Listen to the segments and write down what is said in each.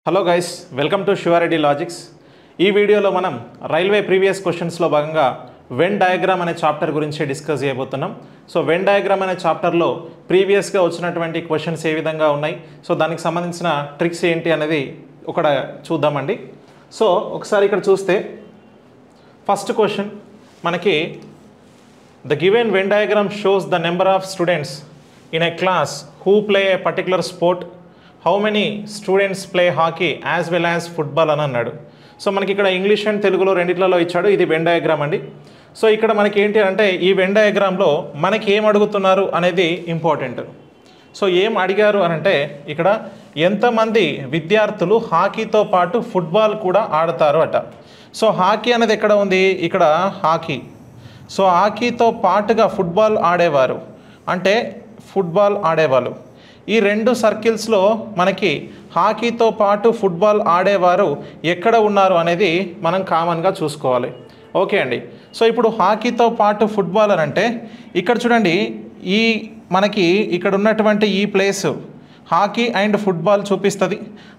Hello guys, welcome to Shiva Reddy logics. ఈ వీడియోలో మనం రైల్వే ప్రీవియస్ క్వశ్చన్స్లో భాగంగా వెన్ డయాగ్రామ్ అనే చాప్టర్ గురించి డిస్కస్ చేయబోతున్నాం. సో వెన్ డయాగ్రామ్ అనే చాప్టర్లో ప్రీవియస్గా వచ్చినటువంటి క్వశ్చన్స్ ఏ విధంగా ఉన్నాయి, సో దానికి సంబంధించిన ట్రిక్స్ ఏంటి అనేది ఒకటి చూద్దామండి. సో ఒకసారి ఇక్కడ చూస్తే ఫస్ట్ క్వశ్చన్ మనకి the given Venn diagram shows the number of students in a class who play A particular sport, how many students play hockey as well as football అని అన్నాడు. సో మనకి ఇక్కడ ఇంగ్లీష్ అండ్ తెలుగులో రెండిట్లలో ఇచ్చాడు. ఇది Venn diagram అండి. So ఇక్కడ మనకి ఏంటి అంటే ఈ వెన్ డయాగ్రామ్లో మనకి ఏం అడుగుతున్నారు అనేది ఇంపార్టెంట్. సో ఏం అడిగారు అని అంటే ఇక్కడ ఎంతమంది విద్యార్థులు హాకీతో పాటు ఫుట్బాల్ కూడా ఆడతారు అట. సో హాకీ అనేది ఎక్కడ ఉంది, ఇక్కడ హాకీ. సో హాకీతో పాటుగా ఫుట్బాల్ ఆడేవారు అంటే ఫుట్బాల్ ఆడేవాళ్ళు. ఈ రెండు సర్కిల్స్లో మనకి హాకీతో పాటు ఫుట్బాల్ ఆడేవారు ఎక్కడ ఉన్నారు అనేది మనం కామన్గా చూసుకోవాలి. ఓకే అండి. సో ఇప్పుడు హాకీతో పాటు ఫుట్బాల్ అని అంటే ఇక్కడ చూడండి, ఈ మనకి ఇక్కడ ఉన్నటువంటి ఈ ప్లేస్ హాకీ అండ్ ఫుట్బాల్ చూపిస్తుంది.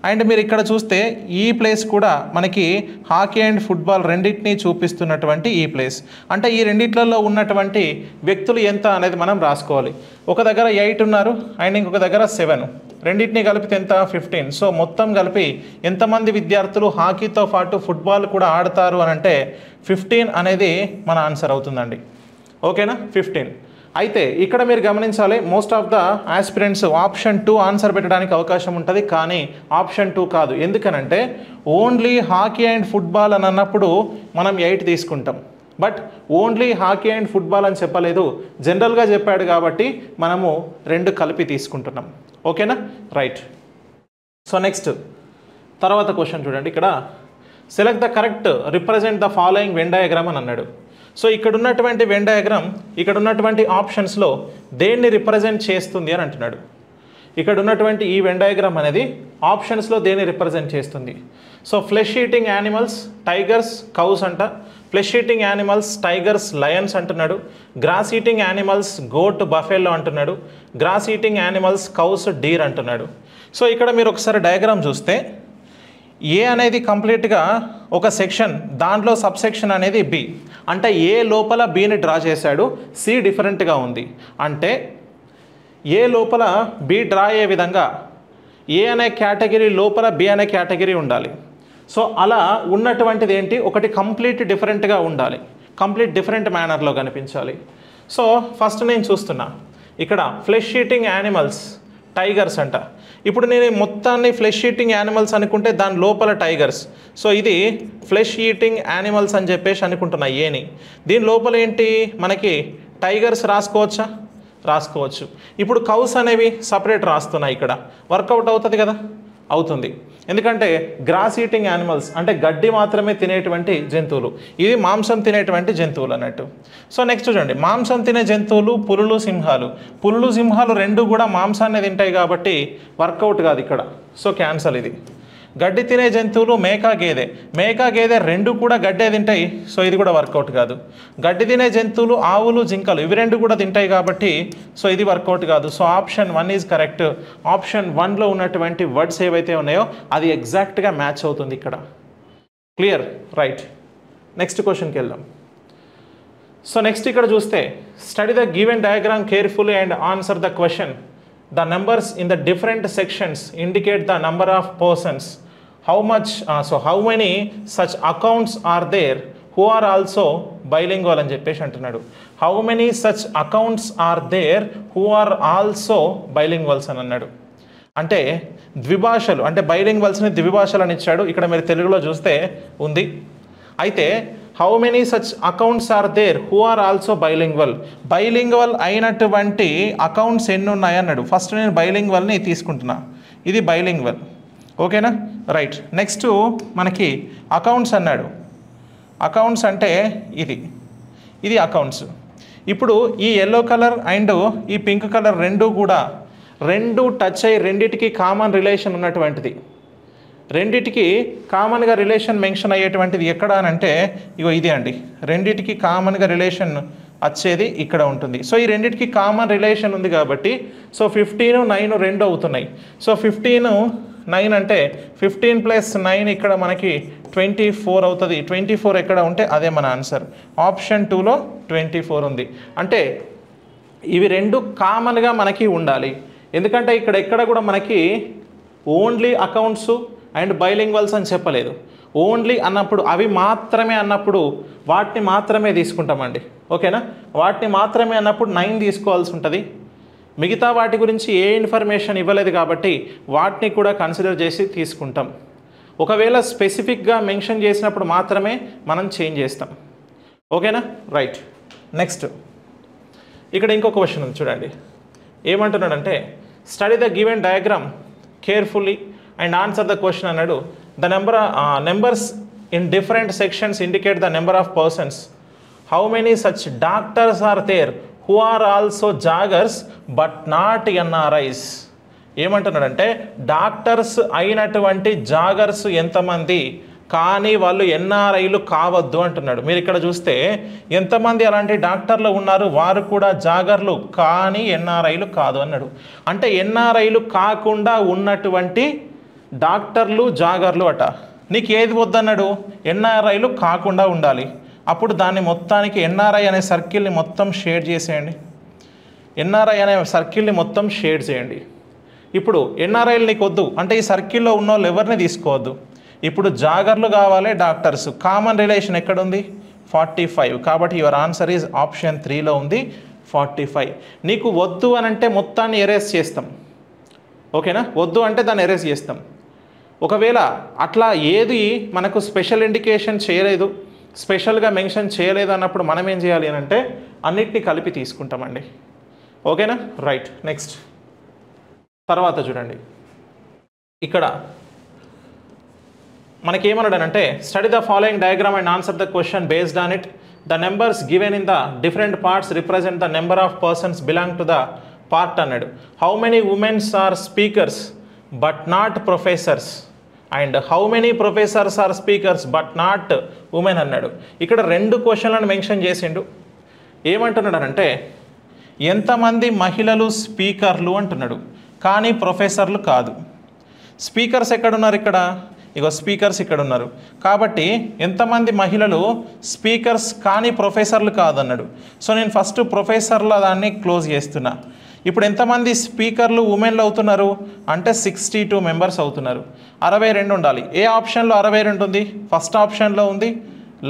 అండ్ మీరు ఇక్కడ చూస్తే ఈ ప్లేస్ కూడా మనకి హాకీ అండ్ ఫుట్బాల్ రెండింటినీ చూపిస్తున్నటువంటి ఈ ప్లేస్. అంటే ఈ రెండిట్లలో ఉన్నటువంటి వ్యక్తులు ఎంత అనేది మనం రాసుకోవాలి. ఒక దగ్గర 8 ఉన్నారు అండ్ ఇంకొక దగ్గర 7, రెండింటినీ కలిపితే ఎంత 15. సో మొత్తం కలిపి ఎంతమంది విద్యార్థులు హాకీతో పాటు ఫుట్బాల్ కూడా ఆడతారు అని అంటే 15 అనేది మన ఆన్సర్ అవుతుందండి. ఓకేనా, 15. అయితే ఇక్కడ మీరు గమనించాలి, most of the aspirants option 2 answer పెట్టడానికి అవకాశం ఉంటుంది, కానీ ఆప్షన్ 2 కాదు. ఎందుకనంటే ఓన్లీ హాకీ అండ్ ఫుట్బాల్ అని అన్నప్పుడు మనం 8 తీసుకుంటాం. But only hockey and football అని చెప్పలేదు, జనరల్గా చెప్పాడు కాబట్టి మనము 2 కలిపి తీసుకుంటున్నాం. ఓకేనా, రైట్. సో నెక్స్ట్ తర్వాత క్వశ్చన్ చూడండి. ఇక్కడ select the correct represent the following Venn diagram అని అన్నాడు. సో ఇక్కడ ఉన్నటువంటి వెన్ డయాగ్రామ్ ఇక్కడ ఉన్నటువంటి ఆప్షన్స్లో దేన్ని రిప్రజెంట్ చేస్తుంది అని అంటున్నాడు. ఇక్కడ ఉన్నటువంటి ఈ వెన్ డయాగ్రామ్ అనేది ఆప్షన్స్లో దేన్ని రిప్రజెంట్ చేస్తుంది. So flesh eating animals tigers cows అంట, flesh eating animals tigers lions అంటున్నాడు, grass eating animals goat buffalo అంటున్నాడు, grass eating animals cows deer అంటున్నాడు. సో ఇక్కడ మీరు ఒకసారి డయాగ్రామ్ చూస్తే ఏ అనేది కంప్లీట్గా ఒక సెక్షన్, దాంట్లో సబ్ సెక్షన్ అనేది బి. అంటే ఏ లోపల బిని డ్రా చేశాడు, సి డిఫరెంట్గా ఉంది. అంటే ఏ లోపల బి డ్రా అయ్యే విధంగా ఏ అనే కేటగిరీ లోపల బి అనే కేటగిరీ ఉండాలి. సో అలా ఉన్నటువంటిది ఏంటి, ఒకటి కంప్లీట్ డిఫరెంట్గా ఉండాలి, కంప్లీట్ డిఫరెంట్ మేనర్లో కనిపించాలి. సో ఫస్ట్ నేను చూస్తున్నా ఇక్కడ ఫ్లెష్ ఈటింగ్ యానిమల్స్ టైగర్స్ అంట. ఇప్పుడు నేను మొత్తాన్ని ఫ్లెష్ ఈటింగ్ యానిమల్స్ అనుకుంటే దాని లోపల టైగర్స్. సో ఇది ఫ్లెష్ ఈటింగ్ యానిమల్స్ అని చెప్పేసి అనుకుంటున్నా ఏని. దీని లోపల ఏంటి మనకి టైగర్స్ రాసుకోవచ్చా, రాసుకోవచ్చు. ఇప్పుడు కౌస్ అనేవి సపరేట్ రాస్తున్నాయి, ఇక్కడ వర్కౌట్ అవుతుంది కదా, అవుతుంది. ఎందుకంటే గ్రాస్ ఈటింగ్ యానిమల్స్ అంటే గడ్డి మాత్రమే తినేటువంటి జంతువులు, ఇది మాంసం తినేటువంటి జంతువులు అన్నట్టు. సో నెక్స్ట్ చూడండి, మాంసం తినే జంతువులు పులులు సింహాలు. పులులు సింహాలు రెండు కూడా మాంసాన్ని తింటాయి కాబట్టి వర్కౌట్ కాదు ఇక్కడ. సో క్యాన్సల్ ఇది. గడ్డి తినే జంతువులు మేకా గేదె, మేకా గేదె రెండు కూడా గడ్డే తింటాయి, సో ఇది కూడా వర్కౌట్ కాదు. గడ్డి తినే జంతువులు ఆవులు జింకలు, ఇవి రెండు కూడా తింటాయి కాబట్టి సో ఇది వర్కౌట్ కాదు. So option 1 is correct. Option 1లో ఉన్నటువంటి వర్డ్స్ ఏవైతే ఉన్నాయో అది ఎగ్జాక్ట్గా మ్యాచ్ అవుతుంది ఇక్కడ. Clear, right. నెక్స్ట్ క్వశ్చన్కి వెళ్దాం. సో నెక్స్ట్ ఇక్కడ చూస్తే study the given diagram carefully and answer the question. The numbers in the different sections indicate the number of persons. How many such accounts are there who are also bilingual అని చెప్పేసి అంటున్నాడు. How many such accounts are there who are also bilinguals అని అన్నాడు. అంటే ద్విభాషలు, అంటే బైలింగ్వల్స్ని ద్విభాషలు అని ఇచ్చాడు. ఇక్కడ మీరు తెలుగులో చూస్తే ఉంది. అయితే how many such accounts are there who are also bilingual. Bilingual అయినటువంటి అకౌంట్స్ ఎన్ని ఉన్నాయి అన్నాడు. ఫస్ట్ నేను బైలింగ్వల్ని తీసుకుంటున్నా, ఇది బైలింగ్వల్. ఓకేనా, రైట్. నెక్స్ట్ మనకి అకౌంట్స్ అన్నాడు. అకౌంట్స్ అంటే ఇది అకౌంట్స్. ఇప్పుడు ఈ ఎల్లో కలర్ అండ్ ఈ పింక్ కలర్ రెండు టచ్ అయ్యి రెండిటికి కామన్ రిలేషన్ ఉన్నటువంటిది, రెండిటికి కామన్గా రిలేషన్ మెన్షన్ అయ్యేటువంటిది ఎక్కడ అని అంటే ఇగో ఇది అండి. రెండిటికి కామన్గా రిలేషన్ వచ్చేది ఇక్కడ ఉంటుంది. సో ఈ రెండిటికి కామన్ రిలేషన్ ఉంది కాబట్టి సో 15, 9 రెండు అవుతున్నాయి. సో 15 9 అంటే 15 ప్లస్ 9 ఇక్కడ మనకి 24 అవుతుంది. 24 ఎక్కడ ఉంటే అదే మన ఆన్సర్. ఆప్షన్ 2లో 24 ఉంది. అంటే ఇవి రెండు కామన్గా మనకి ఉండాలి. ఎందుకంటే ఇక్కడ ఎక్కడ కూడా మనకి ఓన్లీ అకౌంట్స్ అండ్ బైలింగ్వల్స్ అని చెప్పలేదు. ఓన్లీ అన్నప్పుడు అవి మాత్రమే అన్నప్పుడు వాటిని మాత్రమే తీసుకుంటామండి. ఓకేనా? వాటిని మాత్రమే అన్నప్పుడు 9 తీసుకోవాల్సి ఉంటుంది. మిగతా వాటి గురించి ఏ ఇన్ఫర్మేషన్ ఇవ్వలేదు కాబట్టి వాటిని కూడా కన్సిడర్ చేసి తీసుకుంటాం. ఒకవేళ స్పెసిఫిక్గా మెన్షన్ చేసినప్పుడు మాత్రమే మనం చేంజ్ చేస్తాం. ఓకేనా? రైట్. నెక్స్ట్ ఇక్కడ ఇంకొక క్వశ్చన్ ఉంది చూడండి. ఏమంటున్నాడంటే study the given diagram carefully and answer the question అన్నాడు. The numbers in different sections indicate the number of persons. How many such doctors are there who are also joggers but not NRIs. ఏమంటున్నాడంటే doctors అయినటువంటి joggers ఎంతమంది కానీ వాళ్ళు ఎన్ఆర్ఐలు కావద్దు అంటున్నాడు. మీరు ఇక్కడ చూస్తే ఎంతమంది అలాంటి డాక్టర్లు ఉన్నారు, వారు కూడా జాగర్లు కానీ ఎన్ఆర్ఐలు కాదు అన్నాడు. అంటే ఎన్ఆర్ఐలు కాకుండా ఉన్నటువంటి డాక్టర్లు జాగర్లు అట. నీకు ఏది వద్దన్నాడు? ఎన్ఆర్ఐలు కాకుండా ఉండాలి. అప్పుడు దాన్ని మొత్తానికి ఎన్ఆర్ఐ అనే సర్కిల్ని మొత్తం షేడ్ చేసేయండి. ఎన్ఆర్ఐ అనే సర్కిల్ని మొత్తం షేడ్ చేయండి. ఇప్పుడు ఎన్ఆర్ఐలు నీకు వద్దు అంటే ఈ సర్కిల్లో ఉన్న వాళ్ళు ఎవరిని తీసుకోవద్దు. ఇప్పుడు జాగర్లు కావాలి, డాక్టర్స్. కామన్ రిలేషన్ ఎక్కడుంది? 45. కాబట్టి యువర్ ఆన్సర్ ఈజ్ ఆప్షన్ 3లో ఉంది 45. నీకు వద్దు అని అంటే మొత్తాన్ని ఎరేజ్ చేస్తాం. ఓకేనా? వద్దు అంటే దాన్ని ఎరేజ్ చేస్తాం. ఒకవేళ అట్లా ఏది మనకు స్పెషల్ ఇండికేషన్ చేయలేదు, స్పెషల్గా మెన్షన్ చేయలేదు అన్నప్పుడు మనం ఏం చేయాలి అని అంటే అన్నిటినీ కలిపి తీసుకుంటామండి. ఓకేనా? రైట్. నెక్స్ట్ తర్వాత చూడండి. ఇక్కడ మనకేమన్నాడనంటే study the following diagram and answer the question based on it. The numbers given in the different parts represent the number of persons belong to the part అన్నాడు. How many womens are speakers but not professors and how many professors are speakers but not women అన్నాడు. ఇక్కడ రెండు క్వశ్చన్లను mention చేసిండు. ఏమంటున్నాడు అంటే ఎంతమంది మహిళలు స్పీకర్లు అంటున్నాడు కానీ ప్రొఫెసర్లు కాదు. స్పీకర్స్ ఎక్కడున్నారు? ఇక్కడ ఇగో స్పీకర్స్ ఇక్కడ ఉన్నారు. కాబట్టి ఎంతమంది మహిళలు స్పీకర్స్ కానీ ప్రొఫెసర్లు కాదన్నాడు. సో నేను ఫస్ట్ ప్రొఫెసర్ల దాన్ని క్లోజ్ చేస్తున్నా. ఇప్పుడు ఎంతమంది స్పీకర్లు ఉమెన్లు అవుతున్నారు అంటే 62 మెంబర్స్ అవుతున్నారు. 62 ఉండాలి. ఏ ఆప్షన్లో 62 ఉంది? ఫస్ట్ ఆప్షన్లో ఉంది,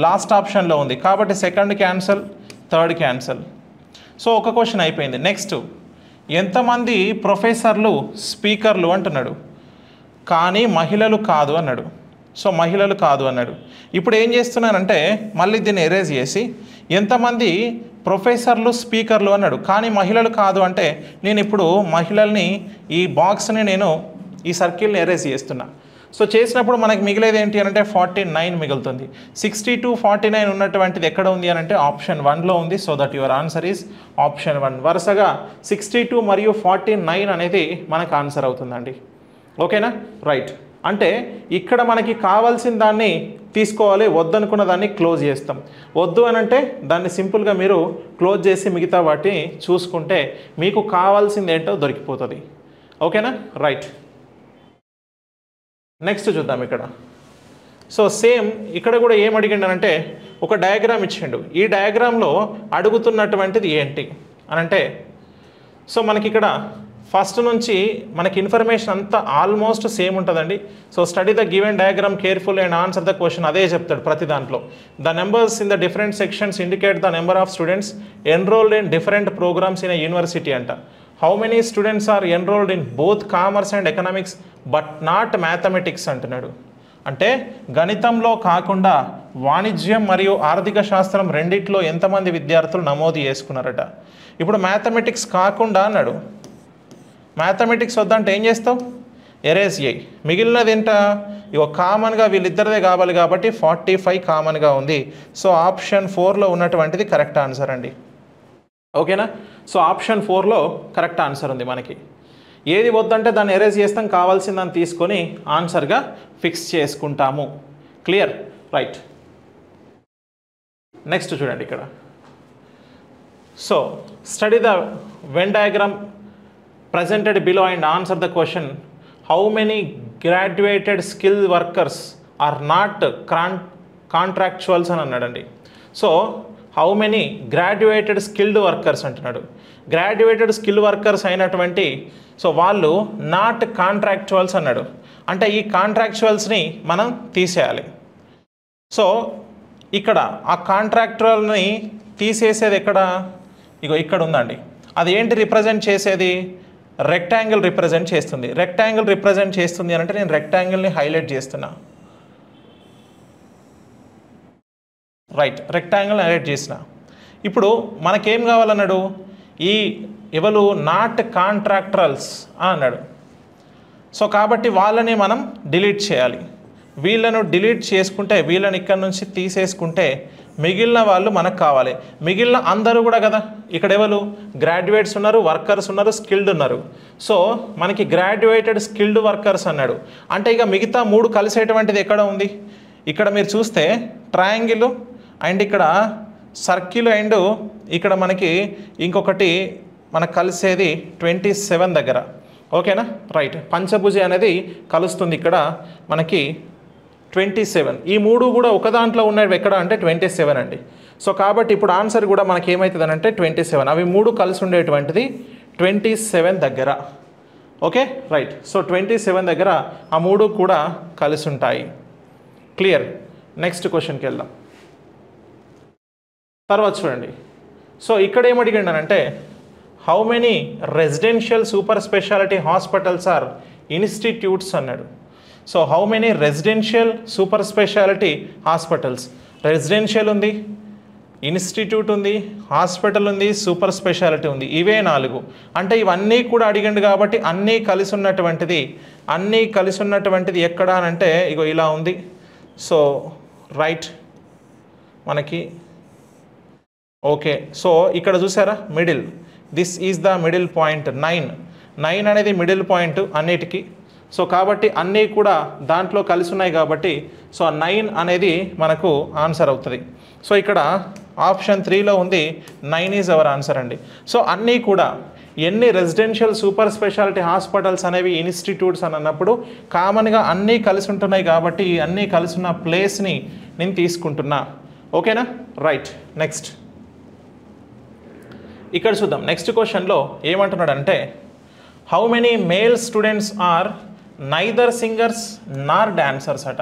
లాస్ట్ ఆప్షన్లో ఉంది. కాబట్టి second cancel, third cancel. So ఒక క్వశ్చన్ అయిపోయింది. నెక్స్ట్ ఎంతమంది ప్రొఫెసర్లు స్పీకర్లు అంటున్నాడు కానీ మహిళలు కాదు అన్నాడు. సో మహిళలు కాదు అన్నాడు. ఇప్పుడు ఏం చేస్తున్నానంటే మళ్ళీ దీన్ని ఎరేజ్ చేసి ఎంతమంది ప్రొఫెసర్లు స్పీకర్లు అన్నాడు కానీ మహిళలు కాదు అంటే నేను ఇప్పుడు మహిళల్ని ఈ బాక్స్ని నేను ఈ సర్కిల్ని ఎరేజ్ చేస్తున్నా. సో చేసినప్పుడు మనకి మిగిలేది ఏంటి అంటే 49 మిగులుతుంది. 62, 49 ఉన్నటువంటిది ఎక్కడ ఉంది అని అంటే ఆప్షన్ 1లో ఉంది. So that your answer is option 1. వరుసగా 62 మరియు 49 అనేది మనకు ఆన్సర్ అవుతుందండి. ఓకేనా? రైట్. అంటే ఇక్కడ మనకి కావాల్సిన దాన్ని తీసుకోవాలి, వద్దనుకున్న దాన్ని క్లోజ్ చేస్తాం. వద్దు అని అంటే దాన్ని సింపుల్గా మీరు క్లోజ్ చేసి మిగతా వాటిని చూసుకుంటే మీకు కావాల్సింది ఏంటో దొరికిపోతుంది. ఓకేనా? రైట్. నెక్స్ట్ చూద్దాం. ఇక్కడ సో సేమ్ ఇక్కడ కూడా ఏం అడిగిండనంటే ఒక డయాగ్రామ్ ఇచ్చిండు. ఈ డయాగ్రామ్లో అడుగుతున్నటువంటిది ఏంటి అని అంటే సో మనకి ఇక్కడ ఫస్ట్ నుంచి మనకి ఇన్ఫర్మేషన్ అంతా ఆల్మోస్ట్ సేమ్ ఉంటుందండి. So study the given diagram careful and answer the question అదే చెప్తాడు ప్రతి దాంట్లో. The numbers in the different sections indicate the number of students enrolled in different programmes in a university అంట. How many students are enrolled in both commerce and economics but not mathematics అంటున్నాడు. అంటే గణితంలో కాకుండా వాణిజ్యం మరియు ఆర్థిక శాస్త్రం రెండిట్లో ఎంతమంది విద్యార్థులు నమోదు చేసుకున్నారట. ఇప్పుడు మ్యాథమెటిక్స్ కాకుండా అన్నాడు. మ్యాథమెటిక్స్ వద్దంటే ఏం చేస్తావు? ఎరేజ్ చేయి. మిగిలినది ఏంట? ఇక కామన్గా వీళ్ళిద్దరిదే కావాలి కాబట్టి 45 కామన్గా ఉంది. సో ఆప్షన్ 4లో ఉన్నటువంటిది కరెక్ట్ ఆన్సర్ అండి. ఓకేనా? సో ఆప్షన్ 4లో కరెక్ట్ ఆన్సర్ ఉంది. మనకి ఏది వద్దంటే దాన్ని ఎరేజ్ చేస్తాం, కావాల్సిన దాన్ని తీసుకొని ఆన్సర్గా ఫిక్స్ చేసుకుంటాము. క్లియర్? రైట్. నెక్స్ట్ చూడండి ఇక్కడ. So study the Venn diagram presented below and answer the question. How many graduated skill workers are not contractuals అని అన్నాడండి. So how many graduated skilled workers అంటున్నాడు. గ్రాడ్యుయేటెడ్ స్కిల్ వర్కర్స్ అయినటువంటి so వాళ్ళు not contractuals అన్నాడు. అంటే ఈ కాంట్రాక్చువల్స్ని మనం తీసేయాలి. సో ఇక్కడ ఆ కాంట్రాక్చువల్ని తీసేసేది ఎక్కడ, ఇగో ఇక్కడ ఉందండి. అది ఏంటి రిప్రజెంట్ చేసేది, రెక్టాంగిల్ రిప్రజెంట్ చేస్తుంది. రెక్టాంగిల్ రిప్రజెంట్ చేస్తుంది అంటే నేను రెక్టాంగిల్ని హైలైట్ చేస్తున్నా. రైట్, రెక్టాంగిల్ హైలైట్ చేసిన. ఇప్పుడు మనకేం కావాలన్నాడు, ఈ ఎవరు నాట్ కాంట్రాక్టరల్స్ అని అన్నాడు. సో కాబట్టి వాళ్ళని మనం డిలీట్ చేయాలి. వీళ్ళను డిలీట్ చేసుకుంటే, వీళ్ళని ఇక్కడ నుంచి తీసేసుకుంటే మిగిలిన వాళ్ళు మనకు కావాలి. మిగిలిన అందరూ కూడా కదా, ఇక్కడ ఎవరు గ్రాడ్యుయేట్స్ ఉన్నారు, వర్కర్స్ ఉన్నారు, స్కిల్డ్ ఉన్నారు. సో మనకి గ్రాడ్యుయేటెడ్ స్కిల్డ్ వర్కర్స్ అన్నాడు. అంటే ఇక మిగతా మూడు కలిసేటువంటిది ఎక్కడ ఉంది, ఇక్కడ మీరు చూస్తే ట్రయాంగిల్ అండ్ ఇక్కడ సర్కిల్ అండ్ ఇక్కడ మనకి ఇంకొకటి మనకు కలిసేది 27 దగ్గర. ఓకేనా, రైట్. పంచభుజి అనేది కలుస్తుంది ఇక్కడ మనకి 27. ఈ మూడు కూడా ఒక దాంట్లో ఉన్నవి ఎక్కడ అంటే 27 అండి. సో కాబట్టి ఇప్పుడు ఆన్సర్ కూడా మనకి ఏమవుతుంది అంటే 27. అవి మూడు కలిసి ఉండేటువంటిది 27 దగ్గర. Okay, right. సో 27 దగ్గర ఆ మూడు కూడా కలిసి ఉంటాయి. క్లియర్. నెక్స్ట్ క్వశ్చన్కి వెళ్దాం. తర్వాత చూడండి. సో ఇక్కడ ఏమడిగానంటే how many residential super speciality hospitals are institutes అన్నాడు. So how many residential super speciality hospitals, residential ఉంది, ఇన్స్టిట్యూట్ ఉంది, హాస్పిటల్ ఉంది, సూపర్ స్పెషాలిటీ ఉంది. ఇవే 4. అంటే ఇవన్నీ కూడా అడిగండి కాబట్టి అన్నీ కలిసి ఉన్నటువంటిది ఎక్కడ అని అంటే ఇగో ఇలా ఉంది. సో రైట్ మనకి ఓకే. సో ఇక్కడ చూసారా middle, this is the middle point. 9 అనేది మిడిల్ పాయింట్ అన్నిటికీ. సో కాబట్టి అన్నీ కూడా దాంట్లో కలిసి ఉన్నాయి కాబట్టి సో 9 అనేది మనకు ఆన్సర్ అవుతుంది. సో ఇక్కడ ఆప్షన్ 3లో ఉంది 9 ఈజ్ అవర్ ఆన్సర్ అండి. సో అన్నీ కూడా ఎన్ని రెసిడెన్షియల్ సూపర్ స్పెషాలిటీ హాస్పిటల్స్ అనేవి ఇన్స్టిట్యూట్స్ అని అన్నప్పుడు కామన్గా అన్నీ కలిసి ఉంటున్నాయి కాబట్టి అన్నీ కలిసి ఉన్న ప్లేస్ని నేను తీసుకుంటున్నా. ఓకేనా, రైట్. నెక్స్ట్ ఇక్కడ చూద్దాం. నెక్స్ట్ క్వశ్చన్లో ఏమంటున్నాడంటే how many male students are neither singers nor dancers అట.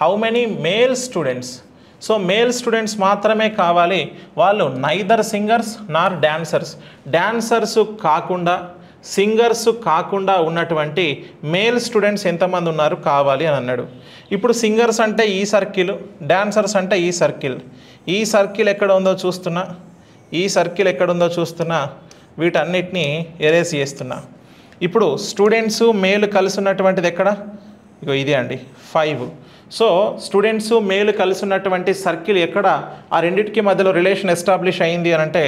How many male students, so male students మాత్రమే కావాలి, వాళ్ళు నైదర్ సింగర్స్ నార్ డాన్సర్స్ కాకుండా సింగర్స్ కాకుండా ఉన్నటువంటి మేల్ స్టూడెంట్స్ ఎంతమంది ఉన్నారు కావాలి అని అన్నాడు. ఇప్పుడు సింగర్స్ అంటే ఈ సర్కిల్, డాన్సర్స్ అంటే ఈ సర్కిల్. ఈ సర్కిల్ ఎక్కడ ఉందో చూస్తున్నా, వీటన్నిటినీ ఎరేస్ చేస్తున్నా. ఇప్పుడు స్టూడెంట్స్ మేల్ కలిసి ఉన్నటువంటిది ఎక్కడ, ఇగో ఇదే అండి 5. సో స్టూడెంట్స్ మేల్ కలిసి ఉన్నటువంటి సర్కిల్ ఎక్కడ, ఆ రెండింటికి మధ్యలో రిలేషన్ ఎస్టాబ్లిష్ అయింది అని అంటే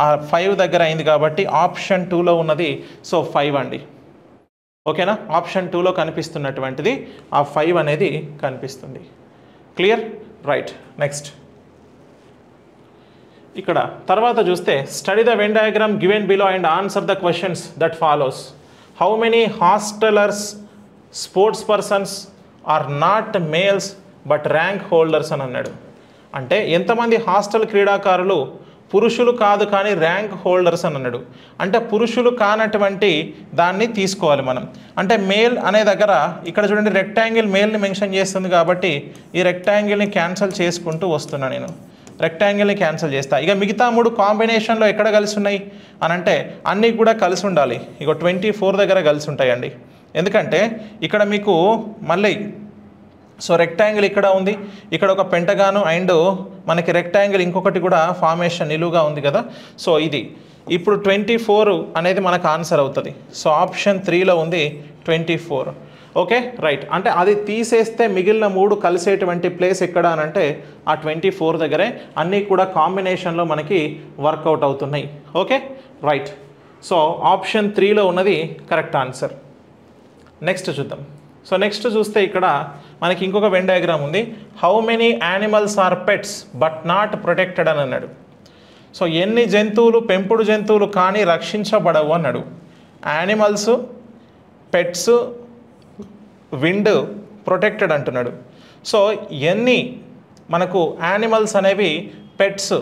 ఆ 5 దగ్గర అయింది కాబట్టి ఆప్షన్ 2లో ఉన్నది సో 5 అండి. ఓకేనా, ఆప్షన్ 2లో కనిపిస్తున్నటువంటిది ఆ 5 అనేది కనిపిస్తుంది. Clear, right. నెక్స్ట్ ఇక్కడ తర్వాత చూస్తే study the Venn diagram given below and answer the questions that follows. How many hostellers sports persons are not males but rank holders అని అన్నాడు. అంటే ఎంతమంది హాస్టల్ క్రీడాకారులు పురుషులు కాదు కానీ ర్యాంక్ హోల్డర్స్ అని అన్నాడు. అంటే పురుషులు కానటువంటి దాన్ని తీసుకోవాలి మనం. అంటే మేల్ అనే దగ్గర ఇక్కడ చూడండి రెక్టాంగిల్ మేల్ని మెన్షన్ చేస్తుంది కాబట్టి ఈ రెక్టాంగిల్ని క్యాన్సిల్ చేసుకుంటూ వస్తున్నా నేను. రెక్టాంగిల్ని క్యాన్సిల్ చేస్తా. ఇక మిగతా 3 కాంబినేషన్లో ఎక్కడ కలిసి ఉన్నాయి అని అంటే అన్నీ కూడా కలిసి ఉండాలి. ఇక 24 దగ్గర కలిసి ఉంటాయండి. ఎందుకంటే ఇక్కడ మీకు మళ్ళీ సో రెక్టాంగిల్ ఇక్కడ ఉంది, ఇక్కడ ఒక పెంటగాను అండ్ మనకి రెక్టాంగిల్ ఇంకొకటి కూడా ఫార్మేషన్ నిలువుగా ఉంది కదా. సో ఇది ఇప్పుడు 24 అనేది మనకు ఆన్సర్ అవుతుంది. సో ఆప్షన్ 3లో ఉంది 24. Okay, right. అంటే అది తీసేస్తే మిగిలిన 3 కలిసేటువంటి ప్లేస్ ఎక్కడ అని అంటే ఆ 24 దగ్గరే అన్నీ కూడా కాంబినేషన్లో మనకి వర్కౌట్ అవుతున్నాయి. Okay, right. సో ఆప్షన్ 3లో ఉన్నది కరెక్ట్ ఆన్సర్. నెక్స్ట్ చూద్దాం. సో నెక్స్ట్ చూస్తే ఇక్కడ మనకి ఇంకొక వెన్ డయాగ్రామ్ ఉంది. How many animals are pets but not protected అని అన్నాడు. సో ఎన్ని జంతువులు పెంపుడు జంతువులు కానీ రక్షించబడవు అన్నాడు. యానిమల్స్, పెట్స్, విండ్ ప్రొటెక్టెడ్ అంటున్నాడు. సో ఎన్ని మనకు యానిమల్స్ అనేవి పెట్స్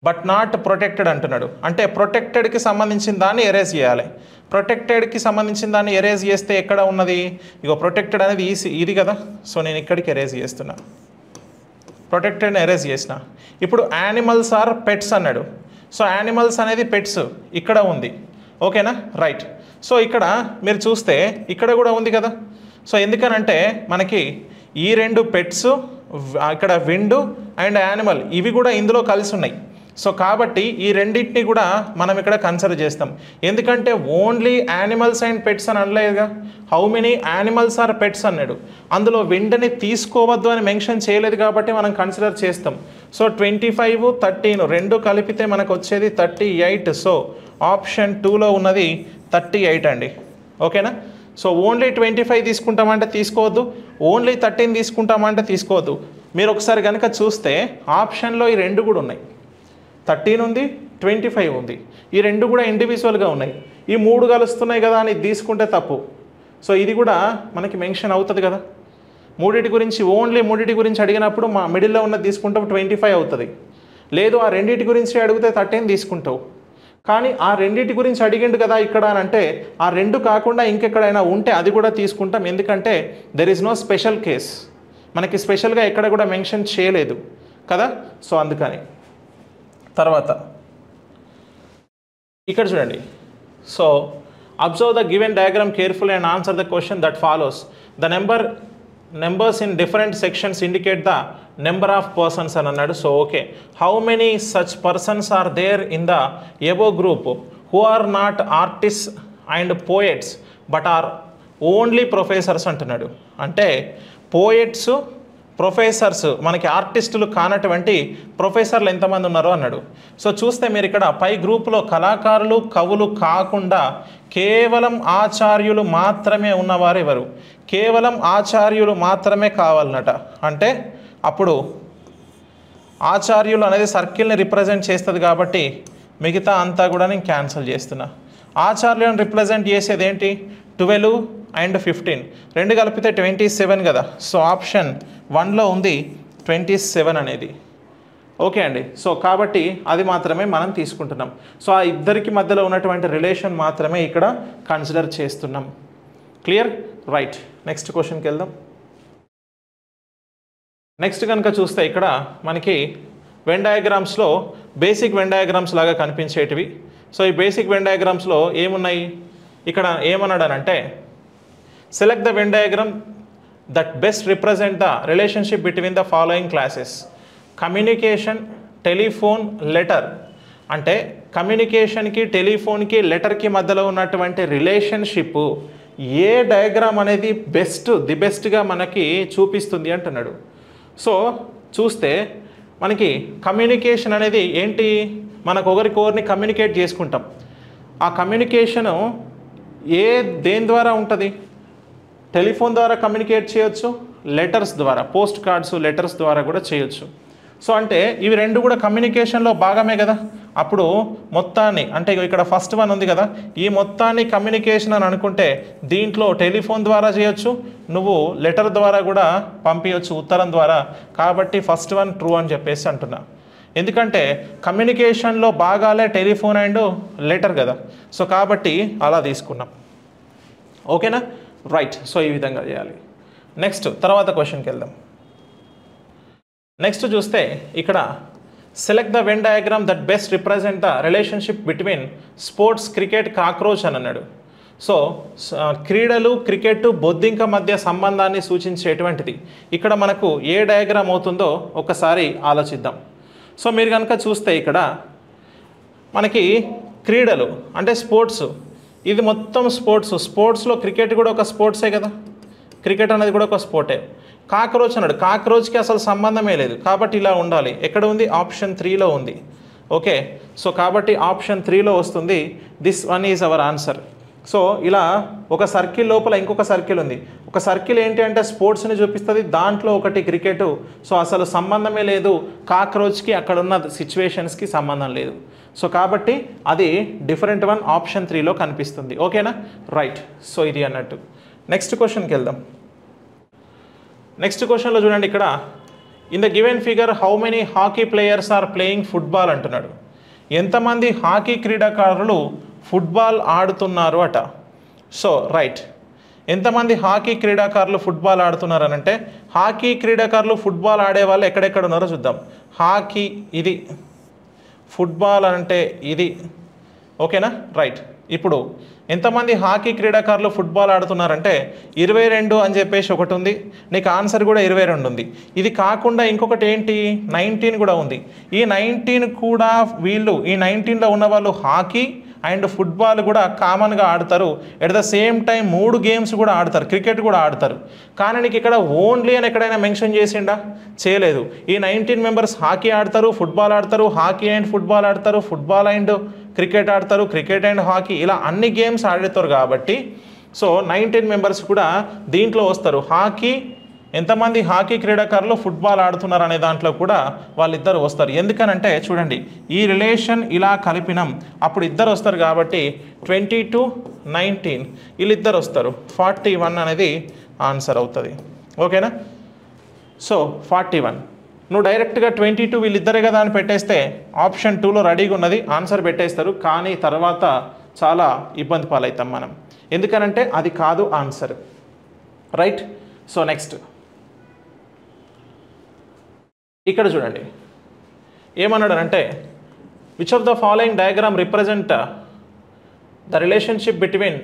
బట్ నాట్ ప్రొటెక్టెడ్ అంటున్నాడు. అంటే ప్రొటెక్టెడ్కి సంబంధించిన దాన్ని ఎరేజ్ చేయాలి. ప్రొటెక్టెడ్కి సంబంధించిన దాన్ని ఎరేజ్ చేస్తే ఎక్కడ ఉన్నది, ఇగో ప్రొటెక్టెడ్ అనేది ఇది కదా. సో నేను ఇక్కడికి ఎరేజ్ చేస్తున్నా, ప్రొటెక్టెడ్ని ఎరేజ్ చేసిన. ఇప్పుడు యానిమల్స్ ఆర్ పెట్స్ అన్నాడు. సో యానిమల్స్ అనేది పెట్స్ ఇక్కడ ఉంది, ఓకేనా, రైట్. సో ఇక్కడ మీరు చూస్తే ఇక్కడ కూడా ఉంది కదా. సో ఎందుకనంటే మనకి ఈ రెండు పెట్స్, ఇక్కడ విండ్ అండ్ యానిమల్ ఇవి కూడా ఇందులో కలిసి ఉన్నాయి. సో కాబట్టి ఈ రెండింటిని కూడా మనం ఇక్కడ కన్సిడర్ చేస్తాం. ఎందుకంటే ఓన్లీ యానిమల్స్ అండ్ పెట్స్ అని అనలేదుగా, how many animals are pets అన్నాడు. అందులో విండ్ని తీసుకోవద్దు అని మెన్షన్ చేయలేదు కాబట్టి మనం కన్సిడర్ చేస్తాం. సో 25, 13 రెండు కలిపితే మనకు వచ్చేది 38. సో ఆప్షన్ 2లో ఉన్నది 38 అండి, ఓకేనా. సో ఓన్లీ 25 తీసుకుంటామంటే తీసుకోవద్దు, ఓన్లీ 13 తీసుకుంటామంటే తీసుకోవద్దు. మీరు ఒకసారి కనుక చూస్తే ఆప్షన్లో ఈ రెండు కూడా ఉన్నాయి, 13 ఉంది, 25 ఉంది. ఈ రెండు కూడా ఇండివిజువల్గా ఉన్నాయి. ఈ మూడు కలుస్తున్నాయి కదా అని తీసుకుంటే తప్పు. సో ఇది కూడా మనకి మెన్షన్ అవుతుంది కదా. మూడిటి గురించి ఓన్లీ మూడిటి గురించి అడిగినప్పుడు మా మిడిల్లో ఉన్నది తీసుకుంటాం 25 అవుతుంది. లేదు ఆ రెండింటి గురించి అడిగితే 13 తీసుకుంటావు. కానీ ఆ రెండింటి గురించి అడిగిండు కదా ఇక్కడ అని అంటే ఆ రెండు కాకుండా ఇంకెక్కడైనా ఉంటే అది కూడా తీసుకుంటాం. ఎందుకంటే there is no special case, మనకి స్పెషల్గా ఎక్కడ కూడా మెన్షన్ చేయలేదు కదా. సో అందుకని తర్వాత ఇక్కడ చూడండి. So observe the given diagram careful and answer the question that follows. The numbers in different sections indicate the number of persons అని అన్నాడు. So okay, how many such persons are there in the above group who are not artist and poets but are only professors అంటున్నాడు. అంటే poets, professors, మనకి ఆర్టిస్టులు కానటువంటి ప్రొఫెసర్లు ఎంతమంది ఉన్నారో అన్నాడు. సో చూస్తే మీరు ఇక్కడ పై గ్రూపులో కళాకారులు, కవులు కాకుండా కేవలం ఆచార్యులు మాత్రమే ఉన్నవారు ఎవరు? కేవలం ఆచార్యులు మాత్రమే కావాలన్నట. అంటే అప్పుడు ఆచార్యులు అనేది సర్కిల్ని రిప్రజెంట్ చేస్తుంది కాబట్టి మిగతా అంతా కూడా నేను క్యాన్సిల్ చేస్తున్నా. ఆచార్యులను రిప్రజెంట్ చేసేది ఏంటి? 12 అండ్ 15 రెండు కలిపితే 27 కదా. సో ఆప్షన్ 1లో ఉంది 27 అనేది, ఓకే అండి. సో కాబట్టి అది మాత్రమే మనం తీసుకుంటున్నాం. సో ఆ ఇద్దరికి మధ్యలో ఉన్నటువంటి రిలేషన్ మాత్రమే ఇక్కడ కన్సిడర్ చేస్తున్నాం. Clear, right. నెక్స్ట్ క్వశ్చన్కి వెళ్దాం. నెక్స్ట్ కనుక చూస్తే ఇక్కడ మనకి వెన్ డయాగ్రామ్స్లో బేసిక్ వెన్ డయాగ్రామ్స్ లాగా కనిపించేటివి. సో ఈ బేసిక్ వెన్ డయాగ్రామ్స్లో ఏమున్నాయి, ఇక్కడ ఏమన్నాడనంటే select the Venn diagram that best represent the relationship between the following classes. Communication, telephone, letter. అంటే కమ్యూనికేషన్కి, టెలిఫోన్కి, లెటర్కి మధ్యలో ఉన్నటువంటి రిలేషన్షిప్ ఏ డయాగ్రామ్ అనేది ది బెస్ట్గా మనకి చూపిస్తుంది అంటున్నాడు. సో చూస్తే మనకి కమ్యూనికేషన్ అనేది ఏంటి, మనకు ఒకరికొకరిని కమ్యూనికేట్ చేసుకుంటాం. ఆ కమ్యూనికేషను దేని ద్వారా ఉంటుంది? టెలిఫోన్ ద్వారా కమ్యూనికేట్ చేయొచ్చు, లెటర్స్ ద్వారా, పోస్ట్ కార్డ్స్, లెటర్స్ ద్వారా కూడా చేయొచ్చు. సో అంటే ఇవి రెండు కూడా కమ్యూనికేషన్లో భాగమే కదా. అప్పుడు మొత్తాన్ని, అంటే ఇక్కడ ఫస్ట్ వన్ ఉంది కదా, ఈ మొత్తాన్ని కమ్యూనికేషన్ అని అనుకుంటే దీంట్లో టెలిఫోన్ ద్వారా చేయొచ్చు, నువ్వు లెటర్ ద్వారా కూడా పంపించవచ్చు, ఉత్తరం ద్వారా. కాబట్టి ఫస్ట్ వన్ ట్రూ అని చెప్పేసి అంటున్నా. ఎందుకంటే కమ్యూనికేషన్లో భాగాలే టెలిఫోన్ అండ్ లెటర్ కదా. సో కాబట్టి అలా తీసుకున్నాం, ఓకేనా, రైట్. సో ఈ విధంగా చేయాలి. నెక్స్ట్ తర్వాత క్వశ్చన్కి వెళ్దాం. నెక్స్ట్ చూస్తే ఇక్కడ select the Venn diagram that best represent the relationship between sports, cricket, cockroach అని అన్నాడు. సో క్రీడలు, క్రికెట్, బొద్దింక మధ్య సంబంధాన్ని సూచించేటువంటిది ఇక్కడ మనకు ఏ డయాగ్రామ్ అవుతుందో ఒకసారి ఆలోచిద్దాం. సో మీరు కనుక చూస్తే ఇక్కడ మనకి క్రీడలు అంటే స్పోర్ట్స్, ఇది మొత్తం స్పోర్ట్స్లో క్రికెట్ కూడా ఒక స్పోర్ట్సే కదా, క్రికెట్ అనేది కూడా ఒక స్పోర్టే. కాక్రోచ్ అన్నాడు, కాక్రోచ్కి అసలు సంబంధమే లేదు కాబట్టి ఇలా ఉండాలి. ఎక్కడ ఉంది? ఆప్షన్ 3లో ఉంది, ఓకే. సో కాబట్టి ఆప్షన్ 3లో వస్తుంది. This one is our answer. So ఇలా ఒక సర్కిల్ లోపల ఇంకొక సర్కిల్ ఉంది. ఒక సర్కిల్ ఏంటి అంటే స్పోర్ట్స్ని చూపిస్తుంది, దాంట్లో ఒకటి క్రికెట్. సో అసలు సంబంధమే లేదు, కాక్రోచ్కి అక్కడ ఉన్న సిచ్యువేషన్స్కి సంబంధం లేదు. సో కాబట్టి అది డిఫరెంట్ వన్ ఆప్షన్ 3లో కనిపిస్తుంది, ఓకేనా, రైట్. సో ఇది అన్నట్టు. నెక్స్ట్ క్వశ్చన్కి వెళ్దాం. నెక్స్ట్ క్వశ్చన్లో చూడండి, ఇక్కడ in the given figure how many hockey players are playing football అంటున్నాడు. ఎంతమంది హాకీ క్రీడాకారులు ఫుట్బాల్ ఆడుతున్నారు అట. సో రైట్, ఎంతమంది హాకీ క్రీడాకారులు ఫుట్బాల్ ఆడుతున్నారు అని అంటే, హాకీ క్రీడాకారులు ఫుట్బాల్ ఆడే వాళ్ళు ఎక్కడెక్కడ ఉన్నారో చూద్దాం. హాకీ ఇది, ఫుట్బాల్ అంటే ఇది, ఓకేనా? రైట్. ఇప్పుడు ఎంతమంది హాకీ క్రీడాకారులు ఫుట్బాల్ ఆడుతున్నారంటే 22 అని చెప్పేసి ఒకటి ఉంది, నీకు ఆన్సర్ కూడా 22 ఉంది. ఇది కాకుండా ఇంకొకటి ఏంటి, 19 కూడా ఉంది. ఈ 19 కూడా వీళ్ళు, ఈ 19లో ఉన్న వాళ్ళు హాకీ అండ్ ఫుట్బాల్ కూడా కామన్గా ఆడతారు. At the same time 3 games కూడా ఆడతారు, క్రికెట్ కూడా ఆడతారు. కానీ నీకు ఇక్కడ ఓన్లీ అని ఎక్కడైనా మెన్షన్ చేసిండా? చేయలేదు. ఈ 19 మెంబర్స్ హాకీ ఆడతారు, ఫుట్బాల్ ఆడతారు, హాకీ అండ్ ఫుట్బాల్ ఆడతారు, ఫుట్బాల్ అండ్ క్రికెట్ ఆడతారు, క్రికెట్ అండ్ హాకీ, ఇలా అన్ని గేమ్స్ ఆడతారు. కాబట్టి సో 19 మెంబర్స్ కూడా దీంట్లో వస్తారు. హాకీ, ఎంతమంది హాకీ క్రీడాకారులు ఫుట్బాల్ ఆడుతున్నారు అనే దాంట్లో కూడా వాళ్ళిద్దరు వస్తారు. ఎందుకనంటే చూడండి, ఈ రిలేషన్ ఇలా కలిపినాం, అప్పుడు ఇద్దరు వస్తారు. కాబట్టి 22, 19 వీళ్ళిద్దరు వస్తారు. 41 అనేది ఆన్సర్ అవుతుంది. ఓకేనా? సో 41, నువ్వు డైరెక్ట్గా 22 వీళ్ళిద్దరే కదా అని పెట్టేస్తే ఆప్షన్ 2లో రెడీగా ఉన్నది, ఆన్సర్ పెట్టేస్తారు. కానీ తర్వాత చాలా ఇబ్బంది పాలవుతాం మనం, ఎందుకనంటే అది కాదు ఆన్సర్. రైట్. సో నెక్స్ట్ ఇక్కడ చూడండి ఏమన్నాడు అంటే, which of the following diagram represent the relationship between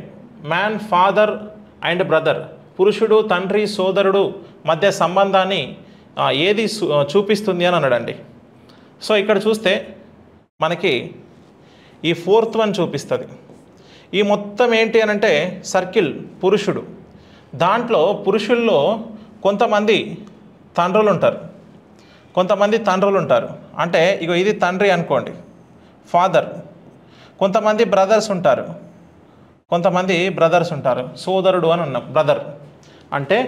man, father and brother. పురుషుడు, తండ్రి, సోదరుడు మధ్య సంబంధాన్ని ఏది చూపిస్తుంది అని అన్నాడండి. సో ఇక్కడ చూస్తే మనకి ఈ 4th వన్ చూపిస్తుంది. ఈ మొత్తం ఏంటి అని అంటే సర్కిల్ పురుషుడు. దాంట్లో పురుషుల్లో కొంతమంది తండ్రులు ఉంటారు, కొంతమంది తండ్రులు ఉంటారు. అంటే ఇగో ఇది తండ్రి అనుకోండి, ఫాదర్. కొంతమంది బ్రదర్స్ ఉంటారు, కొంతమంది బ్రదర్స్ ఉంటారు, సోదరుడు అని ఉన్నాం, బ్రదర్. అంటే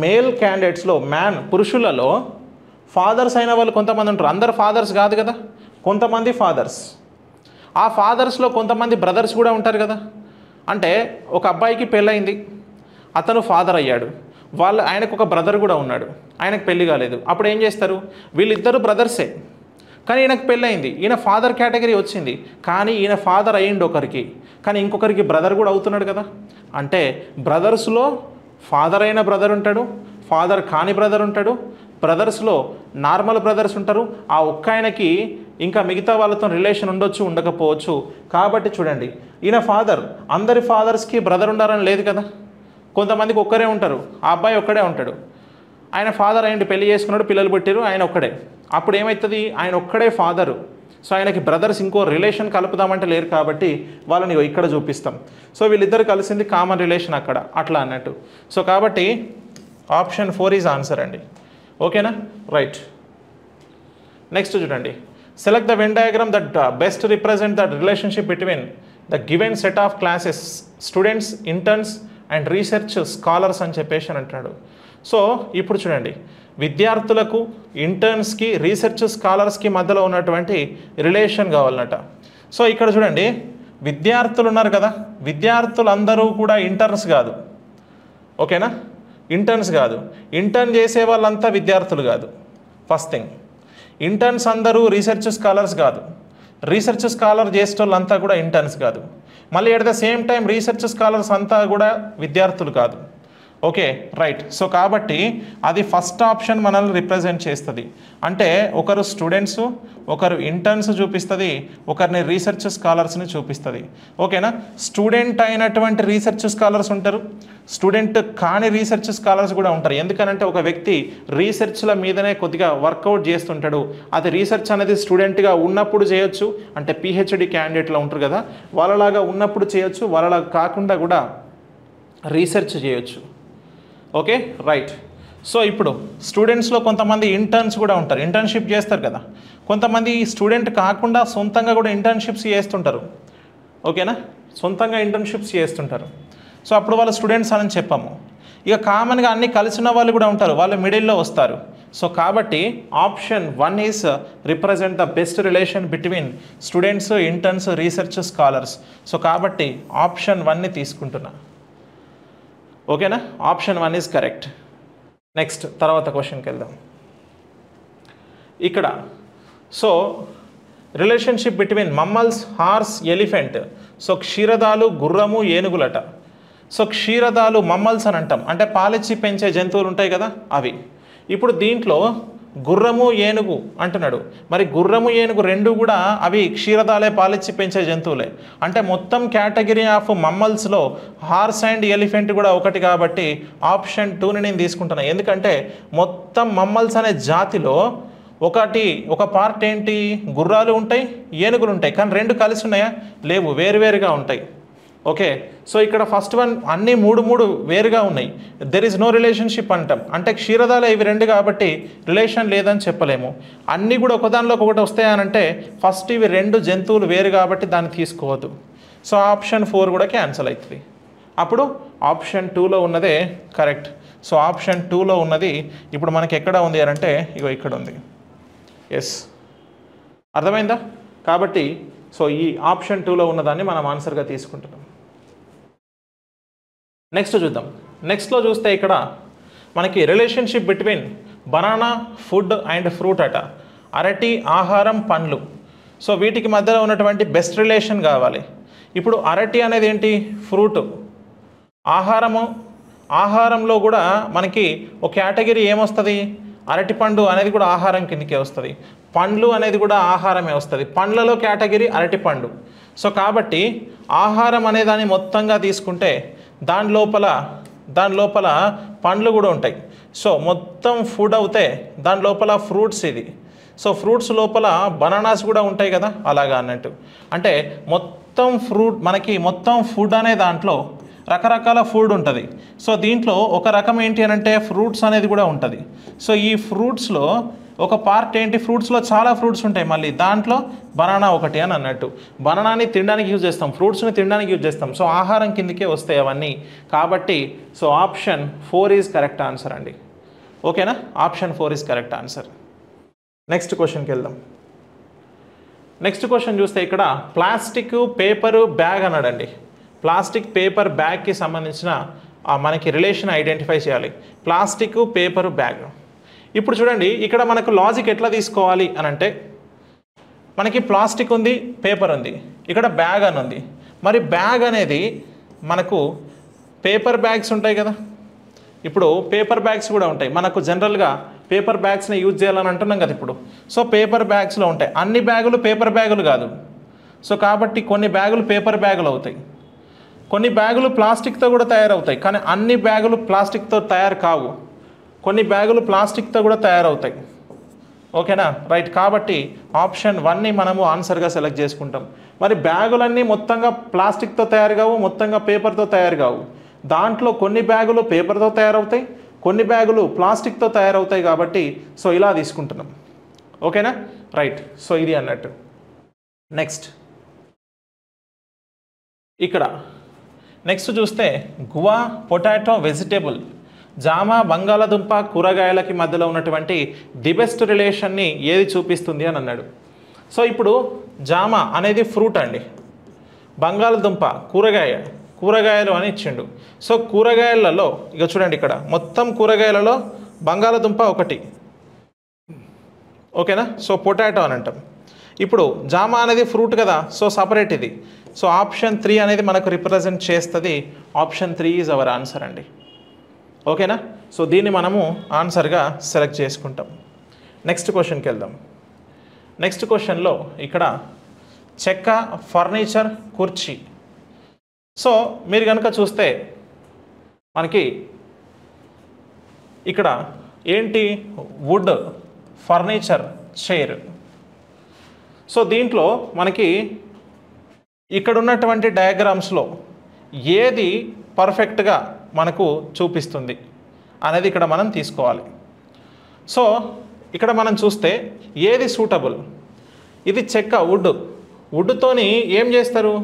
మేల్ క్యాండిడేట్స్లో, పురుషులలో ఫాదర్స్ అయిన వాళ్ళు కొంతమంది ఉంటారు. అందరు ఫాదర్స్ కాదు కదా, కొంతమంది ఫాదర్స్. ఆ ఫాదర్స్లో కొంతమంది బ్రదర్స్ కూడా ఉంటారు కదా. అంటే ఒక అబ్బాయికి పెళ్ళయింది, అతను ఫాదర్ అయ్యాడు, ఆయనకు ఒక బ్రదర్ కూడా ఉన్నాడు, ఆయనకు పెళ్ళి కాలేదు. అప్పుడు ఏం చేస్తారు, వీళ్ళిద్దరు బ్రదర్సే, కానీ ఈయనకు పెళ్ళయింది, ఈయన ఫాదర్ కేటగిరీ వచ్చింది, కానీ ఈయన ఫాదర్ అయ్యిండు ఒకరికి, కానీ ఇంకొకరికి బ్రదర్ కూడా అవుతున్నాడు కదా. అంటే బ్రదర్స్లో ఫాదర్ అయిన బ్రదర్ ఉంటాడు, ఫాదర్ కాని బ్రదర్ ఉంటాడు, బ్రదర్స్లో నార్మల్ బ్రదర్స్ ఉంటారు. ఆ ఒక్క ఆయనకి ఇంకా మిగతా వాళ్ళతో రిలేషన్ ఉండొచ్చు, ఉండకపోవచ్చు. కాబట్టి చూడండి, ఈయన ఫాదర్, అందరి ఫాదర్స్కి బ్రదర్ ఉండాలని లేదు కదా, కొంతమందికి ఒక్కరే ఉంటారు. ఆ అబ్బాయి ఒక్కడే ఉంటాడు, ఆయన ఫాదర్ అయ్యింది, పెళ్లి చేసుకున్నాడు, పిల్లలు పుట్టారు, ఆయన ఒక్కడే. అప్పుడు ఏమవుతుంది, ఆయన ఒక్కడే ఫాదరు. సో ఆయనకి బ్రదర్స్ ఇంకో రిలేషన్ కలుపుదామంటే లేరు, కాబట్టి వాళ్ళని ఇక్కడ చూపిస్తాం. సో వీళ్ళిద్దరు కలిసింది కామన్ రిలేషన్ అక్కడ, అట్లా అన్నట్టు. సో కాబట్టి ఆప్షన్ 4 ఈజ్ ఆన్సర్ అండి. ఓకేనా? రైట్. నెక్స్ట్ చూడండి, select the Venn diagram that best represent the relationship between the given set of classes, students, interns and research scholars అని చెప్పేసి అని అంటున్నాడు. సో ఇప్పుడు చూడండి, విద్యార్థులకు, ఇంటర్న్స్కి, రీసెర్చ్ స్కాలర్స్కి మధ్యలో ఉన్నటువంటి రిలేషన్ కావాలన్నట. సో ఇక్కడ చూడండి, విద్యార్థులు ఉన్నారు కదా, విద్యార్థులందరూ కూడా ఇంటర్న్స్ కాదు. ఓకేనా? ఇంటర్న్స్ కాదు, ఇంటర్న్ చేసే వాళ్ళంతా విద్యార్థులు కాదు. ఫస్ట్ థింగ్, ఇంటర్న్స్ అందరూ రీసెర్చ్ స్కాలర్స్ కాదు, రీసెర్చ్ స్కాలర్ చేసే వాళ్ళంతా కూడా ఇంటర్న్స్ కాదు. మళ్ళీ at the same time research scholars అంతా కూడా విద్యార్థులు కాదు. Okay, right. సో కాబట్టి అది ఫస్ట్ ఆప్షన్ మనల్ని రిప్రజెంట్ చేస్తుంది. అంటే ఒకరు స్టూడెంట్స్, ఒకరు ఇంటర్న్స్ చూపిస్తుంది, ఒకరిని రీసెర్చ్ స్కాలర్స్ని చూపిస్తుంది. ఓకేనా? స్టూడెంట్ అయినటువంటి రీసెర్చ్ స్కాలర్స్ ఉంటారు, స్టూడెంట్ కాని రీసెర్చ్ స్కాలర్స్ కూడా ఉంటారు. ఎందుకనంటే ఒక వ్యక్తి రీసెర్చ్ల మీదనే కొద్దిగా వర్కౌట్ చేస్తుంటాడు. అది రీసెర్చ్ అనేది స్టూడెంట్గా ఉన్నప్పుడు చేయొచ్చు, అంటే పిహెచ్డి క్యాండిడేట్లో ఉంటారు కదా, వాళ్ళలాగా ఉన్నప్పుడు చేయొచ్చు, వాళ్ళలాగా కాకుండా కూడా రీసెర్చ్ చేయొచ్చు. Okay, right. సో ఇప్పుడు స్టూడెంట్స్లో కొంతమంది ఇంటర్న్స్ కూడా ఉంటారు, ఇంటర్న్షిప్ చేస్తారు కదా. కొంతమంది స్టూడెంట్ కాకుండా సొంతంగా కూడా ఇంటర్న్షిప్స్ చేస్తుంటారు. ఓకేనా? సొంతంగా ఇంటర్న్షిప్స్ చేస్తుంటారు. సో అప్పుడు వాళ్ళు స్టూడెంట్స్ అని చెప్పాము. ఇక కామన్గా అన్ని కలిసిన వాళ్ళు కూడా ఉంటారు, వాళ్ళు మిడిల్లో వస్తారు. సో కాబట్టి option 1 is represent the best relation between students, interns, research scholars. So కాబట్టి ఆప్షన్ 1ని తీసుకుంటున్నా. ఓకేనా, ఆప్షన్ 1 ఈజ్ కరెక్ట్. నెక్స్ట్ తర్వాత క్వశ్చన్కి వెళ్దాం. ఇక్కడ so relationship between mammals, horse, elephant. So క్షీరదాలు, గుర్రము, ఏనుగులట. సో క్షీరదాలు మమ్మల్స్ అని అంటాం, అంటే పాలిచ్చి పెంచే జంతువులు ఉంటాయి కదా అవి. ఇప్పుడు దీంట్లో గుర్రము, ఏనుగు అంటున్నాడు. మరి గుర్రము, ఏనుగు రెండు కూడా అవి క్షీరదాలే, పాలిచ్చి పెంచే జంతువులే. అంటే మొత్తం కేటగిరీ ఆఫ్ మమ్మల్స్లో హార్స్ అండ్ ఎలిఫెంట్ కూడా ఒకటి కాబట్టి ఆప్షన్ 2ని నేను తీసుకుంటున్నాను. ఎందుకంటే మొత్తం మమ్మల్స్ అనే జాతిలో ఒక పార్ట్ ఏంటి, గుర్రాలు ఉంటాయి, ఏనుగులు ఉంటాయి. కానీ రెండు కలిసి ఉన్నాయా? లేవు, వేరువేరుగా ఉంటాయి. ఓకే, సో ఇక్కడ ఫస్ట్ వన్ అన్నీ మూడు వేరుగా ఉన్నాయి. దెర్ ఈజ్ నో రిలేషన్షిప్ అంటాం. అంటే క్షీరదాలు ఇవి రెండు కాబట్టి రిలేషన్ లేదని చెప్పలేము. అన్నీ కూడా ఒకదానిలోకి ఒకటి వస్తాయనంటే ఫస్ట్ ఇవి రెండు జంతువులు వేరు కాబట్టి దాన్ని తీసుకోవద్దు. సో ఆప్షన్ 4 కూడా క్యాన్సిల్ అవుతుంది. అప్పుడు ఆప్షన్ 2లో ఉన్నదే కరెక్ట్. సో ఆప్షన్ 2లో ఉన్నది ఇప్పుడు మనకి ఎక్కడ ఉంది అంటే ఇగో ఇక్కడ ఉంది. ఎస్, అర్థమైందా? కాబట్టి సో ఈ ఆప్షన్ 2లో ఉన్నదాన్ని మనం ఆన్సర్గా తీసుకుంటున్నాం. నెక్స్ట్ చూద్దాం. నెక్స్ట్లో చూస్తే ఇక్కడ మనకి relationship between banana, food and fruit అట. అరటి, ఆహారం, పండ్లు. సో వీటికి మధ్యలో ఉన్నటువంటి బెస్ట్ రిలేషన్ కావాలి. ఇప్పుడు అరటి అనేది ఏంటి, ఫ్రూట్. ఆహారంలో కూడా మనకి ఒక కేటగిరీ ఏమొస్తుంది, అరటిపండు అనేది కూడా ఆహారం కిందకే వస్తుంది. పండ్లు అనేది కూడా ఆహారమే వస్తుంది. పండ్లలో కేటగిరీ అరటిపండు. సో కాబట్టి ఆహారం అనే దాన్ని మొత్తంగా తీసుకుంటే దాని లోపల పండ్లు కూడా ఉంటాయి. సో మొత్తం ఫుడ్ అవుతే దాని లోపల ఫ్రూట్స్ ఇది. సో ఫ్రూట్స్ లోపల బనానాస్ కూడా ఉంటాయి కదా, అలాగా అన్నట్టు. అంటే మొత్తం ఫుడ్ అనే దాంట్లో రకరకాల ఫుడ్ ఉంటుంది. సో దీంట్లో ఒక రకం ఏంటి అని అంటే ఫ్రూట్స్ అనేది కూడా ఉంటుంది. సో ఈ ఫ్రూట్స్లో ఒక పార్ట్ ఏంటి, ఫ్రూట్స్లో చాలా ఫ్రూట్స్ ఉంటాయి, మళ్ళీ దాంట్లో బనానా ఒకటి అని అన్నట్టు. బనానాని తినడానికి యూజ్ చేస్తాం, ఫ్రూట్స్ని తినడానికి యూజ్ చేస్తాం. సో ఆహారం కిందకే వస్తాయి అవన్నీ. కాబట్టి so option 4 is correct answer అండి. ఓకేనా, option 4 is correct answer. Next క్వశ్చన్కి వెళ్దాం. నెక్స్ట్ క్వశ్చన్ చూస్తే ఇక్కడ ప్లాస్టిక్, పేపరు, బ్యాగ్ అన్నాడండి. ప్లాస్టిక్, పేపర్, బ్యాగ్కి సంబంధించిన మనకి రిలేషన్ ఐడెంటిఫై చేయాలి. Plastic, paper, bag. ఇప్పుడు చూడండి, ఇక్కడ మనకు లాజిక్ ఎట్లా తీసుకోవాలి అని అంటే మనకి ప్లాస్టిక్ ఉంది, పేపర్ ఉంది, ఇక్కడ బ్యాగ్ అని ఉంది. మరి బ్యాగ్ అనేది మనకు పేపర్ బ్యాగ్స్ ఉంటాయి కదా, ఇప్పుడు పేపర్ బ్యాగ్స్ కూడా ఉంటాయి. మనకు జనరల్గా పేపర్ బ్యాగ్స్ని యూజ్ చేయాలని అంటున్నాం కదా ఇప్పుడు. సో పేపర్ బ్యాగ్స్లో ఉంటాయి. అన్ని బ్యాగులు పేపర్ బ్యాగులు కాదు. సో కాబట్టి కొన్ని బ్యాగులు పేపర్ బ్యాగులు అవుతాయి, కొన్ని బ్యాగులు ప్లాస్టిక్తో కూడా తయారవుతాయి. కానీ అన్ని బ్యాగులు ప్లాస్టిక్తో తయారు కావు, కొన్ని బ్యాగులు ప్లాస్టిక్తో కూడా తయారవుతాయి. ఓకేనా, రైట్. కాబట్టి ఆప్షన్ 1ని మనము ఆన్సర్గా సెలెక్ట్ చేసుకుంటాం. మరి బ్యాగులన్నీ మొత్తంగా ప్లాస్టిక్తో తయారు కావు, మొత్తంగా పేపర్తో తయారు కావు. దాంట్లో కొన్ని బ్యాగులు పేపర్తో తయారవుతాయి, కొన్ని బ్యాగులు ప్లాస్టిక్తో తయారవుతాయి. కాబట్టి సో ఇలా తీసుకుంటున్నాం. ఓకేనా, రైట్. సో ఇది అన్నట్టు. నెక్స్ట్ ఇక్కడ నెక్స్ట్ చూస్తే గువా, పొటాటో, వెజిటేబుల్, జామ, బంగాళాదుంప, కూరగాయలకి మధ్యలో ఉన్నటువంటి ది బెస్ట్ రిలేషన్ని ఏది చూపిస్తుంది అని అన్నాడు. సో ఇప్పుడు జామ అనేది ఫ్రూట్ అండి, బంగాళాదుంప కూరగాయలు అని ఇచ్చిండు. సో కూరగాయలలో ఇక చూడండి, ఇక్కడ మొత్తం కూరగాయలలో బంగాళాదుంప ఒకటి. ఓకేనా, సో పొటాటో అని అంటాం. ఇప్పుడు జామ అనేది ఫ్రూట్ కదా, సో సపరేట్ ఇది. సో ఆప్షన్ 3 అనేది మనకు రిప్రజెంట్ చేస్తుంది. ఆప్షన్ 3 ఈజ్ అవర్ ఆన్సర్ అండి. ఓకేనా, సో దీన్ని మనము ఆన్సర్గా సెలెక్ట్ చేసుకుంటాం. నెక్స్ట్ క్వశ్చన్కి వెళ్దాం. నెక్స్ట్ క్వశ్చన్లో ఇక్కడ చెక్క, ఫర్నిచర్, కుర్చీ. సో మీరు కనుక చూస్తే మనకి ఇక్కడ ఏంటి, వుడ్, ఫర్నిచర్, చైర్. సో దీంట్లో మనకి ఇక్కడ ఉన్నటువంటి డయాగ్రామ్స్లో ఏది పర్ఫెక్ట్గా మనకు చూపిస్తుంది అనేది ఇక్కడ మనం తీసుకోవాలి. సో ఇక్కడ మనం చూస్తే ఏది సూటబుల్, ఇది చెక్క, వుడ్తోని ఏం చేస్తారు,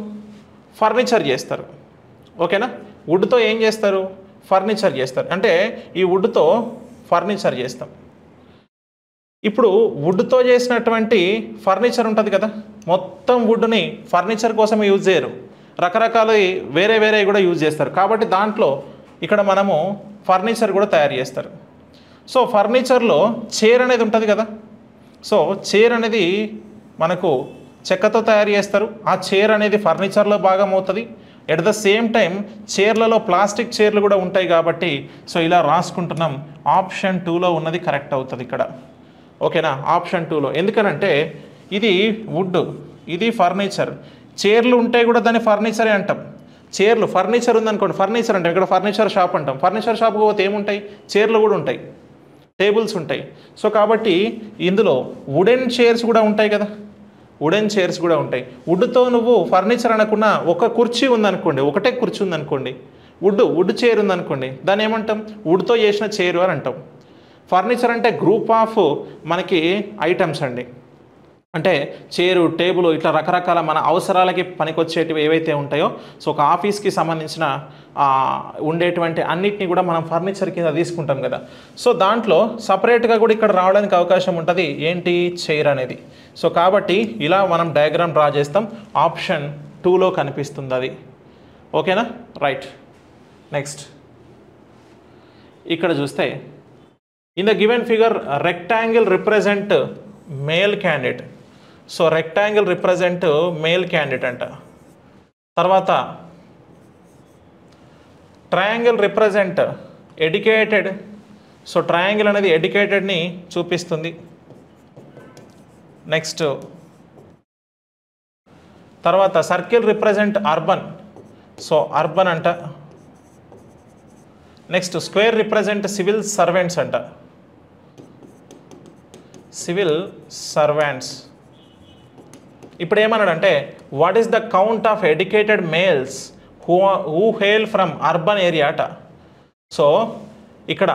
ఫర్నిచర్ చేస్తారు. ఓకేనా, వుడ్తో ఏం చేస్తారు, ఫర్నిచర్ చేస్తారు. అంటే ఈ వుడ్తో ఫర్నిచర్ చేస్తాం. ఇప్పుడు వుడ్తో చేసినటువంటి ఫర్నిచర్ ఉంటుంది కదా, మొత్తం వుడ్ని ఫర్నిచర్ కోసం యూజ్ చేయరు, రకరకాల వేరే కూడా యూజ్ చేస్తారు. కాబట్టి దాంట్లో ఇక్కడ మనము ఫర్నిచర్ కూడా తయారు చేస్తారు. సో ఫర్నిచర్లో చైర్ అనేది ఉంటుంది కదా. సో చైర్ అనేది మనకు చెక్కతో తయారు చేస్తారు. ఆ చైర్ అనేది ఫర్నిచర్లో భాగం అవుతుంది. ఎట్ ద సేమ్ టైం చైర్లలో ప్లాస్టిక్ చైర్లు కూడా ఉంటాయి కాబట్టి సో ఇలా రాసుకుంటున్నాం. ఆప్షన్ 2లో ఉన్నది కరెక్ట్ అవుతుంది ఇక్కడ. ఓకేనా, ఆప్షన్ 2లో. ఎందుకనంటే ఇది వుడ్, ఇది ఫర్నిచర్. చైర్లు ఉంటే కూడా దాన్ని ఫర్నిచరే అంటాం. చైర్లు ఫర్నిచర్ ఉందనుకోండి ఫర్నిచర్ అంటాం. ఇక్కడ ఫర్నిచర్ షాప్ అంటాం. ఫర్నిచర్ షాప్కి పోతే ఏముంటాయి, చైర్లు కూడా ఉంటాయి, టేబుల్స్ ఉంటాయి. సో కాబట్టి ఇందులో వుడెన్ చైర్స్ కూడా ఉంటాయి కదా, వుడెన్ చైర్స్ కూడా ఉంటాయి. వుడ్తో నువ్వు ఫర్నిచర్ అనకుండా ఒక కుర్చీ ఉందనుకోండి, ఒకటే కుర్చీ ఉందనుకోండి, వుడ్ చైర్ ఉందనుకోండి, దాన్ని ఏమంటాం, వుడ్తో చేసిన చైర్ అని అంటాం. ఫర్నిచర్ అంటే గ్రూప్ ఆఫ్ మనకి ఐటమ్స్ అండి. అంటే చైరు, టేబుల్ ఇట్లా రకరకాల మన అవసరాలకి పనికొచ్చేటివి ఏవైతే ఉంటాయో సో ఒక ఆఫీస్కి సంబంధించిన ఉండేటువంటి అన్నిటినీ కూడా మనం ఫర్నిచర్ కింద తీసుకుంటాం కదా. సో దాంట్లో సపరేట్గా కూడా ఇక్కడ రావడానికి అవకాశం ఉంటుంది. ఏంటి, చైర్ అనేది. సో కాబట్టి ఇలా మనం డయాగ్రామ్ డ్రా చేస్తాం. ఆప్షన్ 2లో కనిపిస్తుంది అది. ఓకేనా, రైట్. నెక్స్ట్ ఇక్కడ చూస్తే in the given figure rectangle represent male candidate. So rectangle represent male candidate అంట. తర్వాత triangle represent educated. So triangle అనేది ఎడ్యుకేటెడ్ని చూపిస్తుంది. నెక్స్ట్ తర్వాత circle represent urban. So urban అంట. Next square represent civil servants అంట, సివిల్ సర్వెంట్స్. ఇప్పుడు ఏమన్నాడంటే what is the count of educated males who hail from urban area అట. సో ఇక్కడ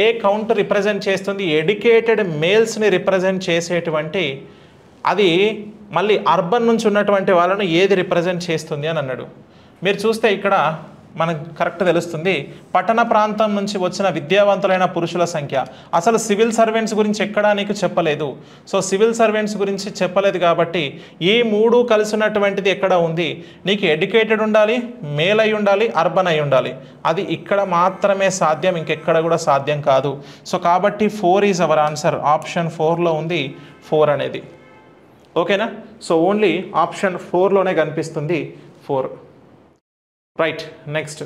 ఏ కౌంట్ రిప్రజెంట్ చేస్తుంది, ఎడ్యుకేటెడ్ మేల్స్ని రిప్రజెంట్ చేసేటువంటి అది మళ్ళీ అర్బన్ నుంచి ఉన్నటువంటి వాళ్ళను ఏది రిప్రజెంట్ చేస్తుంది అని అన్నాడు. మీరు చూస్తే ఇక్కడ మనకు కరెక్ట్ తెలుస్తుంది. పట్టణ ప్రాంతం నుంచి వచ్చిన విద్యావంతులైన పురుషుల సంఖ్య. అసలు సివిల్ సర్వెంట్స్ గురించి ఎక్కడా నీకు చెప్పలేదు. సో సివిల్ సర్వెంట్స్ గురించి చెప్పలేదు కాబట్టి ఈ మూడు కలిసి ఉన్నటువంటిది ఎక్కడ ఉంది, నీకు ఎడ్యుకేటెడ్ ఉండాలి, మేల్ అయి ఉండాలి, అర్బన్ అయి ఉండాలి. అది ఇక్కడ మాత్రమే సాధ్యం, ఇంకెక్కడ కూడా సాధ్యం కాదు. సో కాబట్టి 4 ఈజ్ అవర్ ఆన్సర్. ఆప్షన్ 4లో ఉంది 4 అనేది. ఓకేనా, సో ఓన్లీ ఆప్షన్ 4లోనే కనిపిస్తుంది 4. రైట్. నెక్స్ట్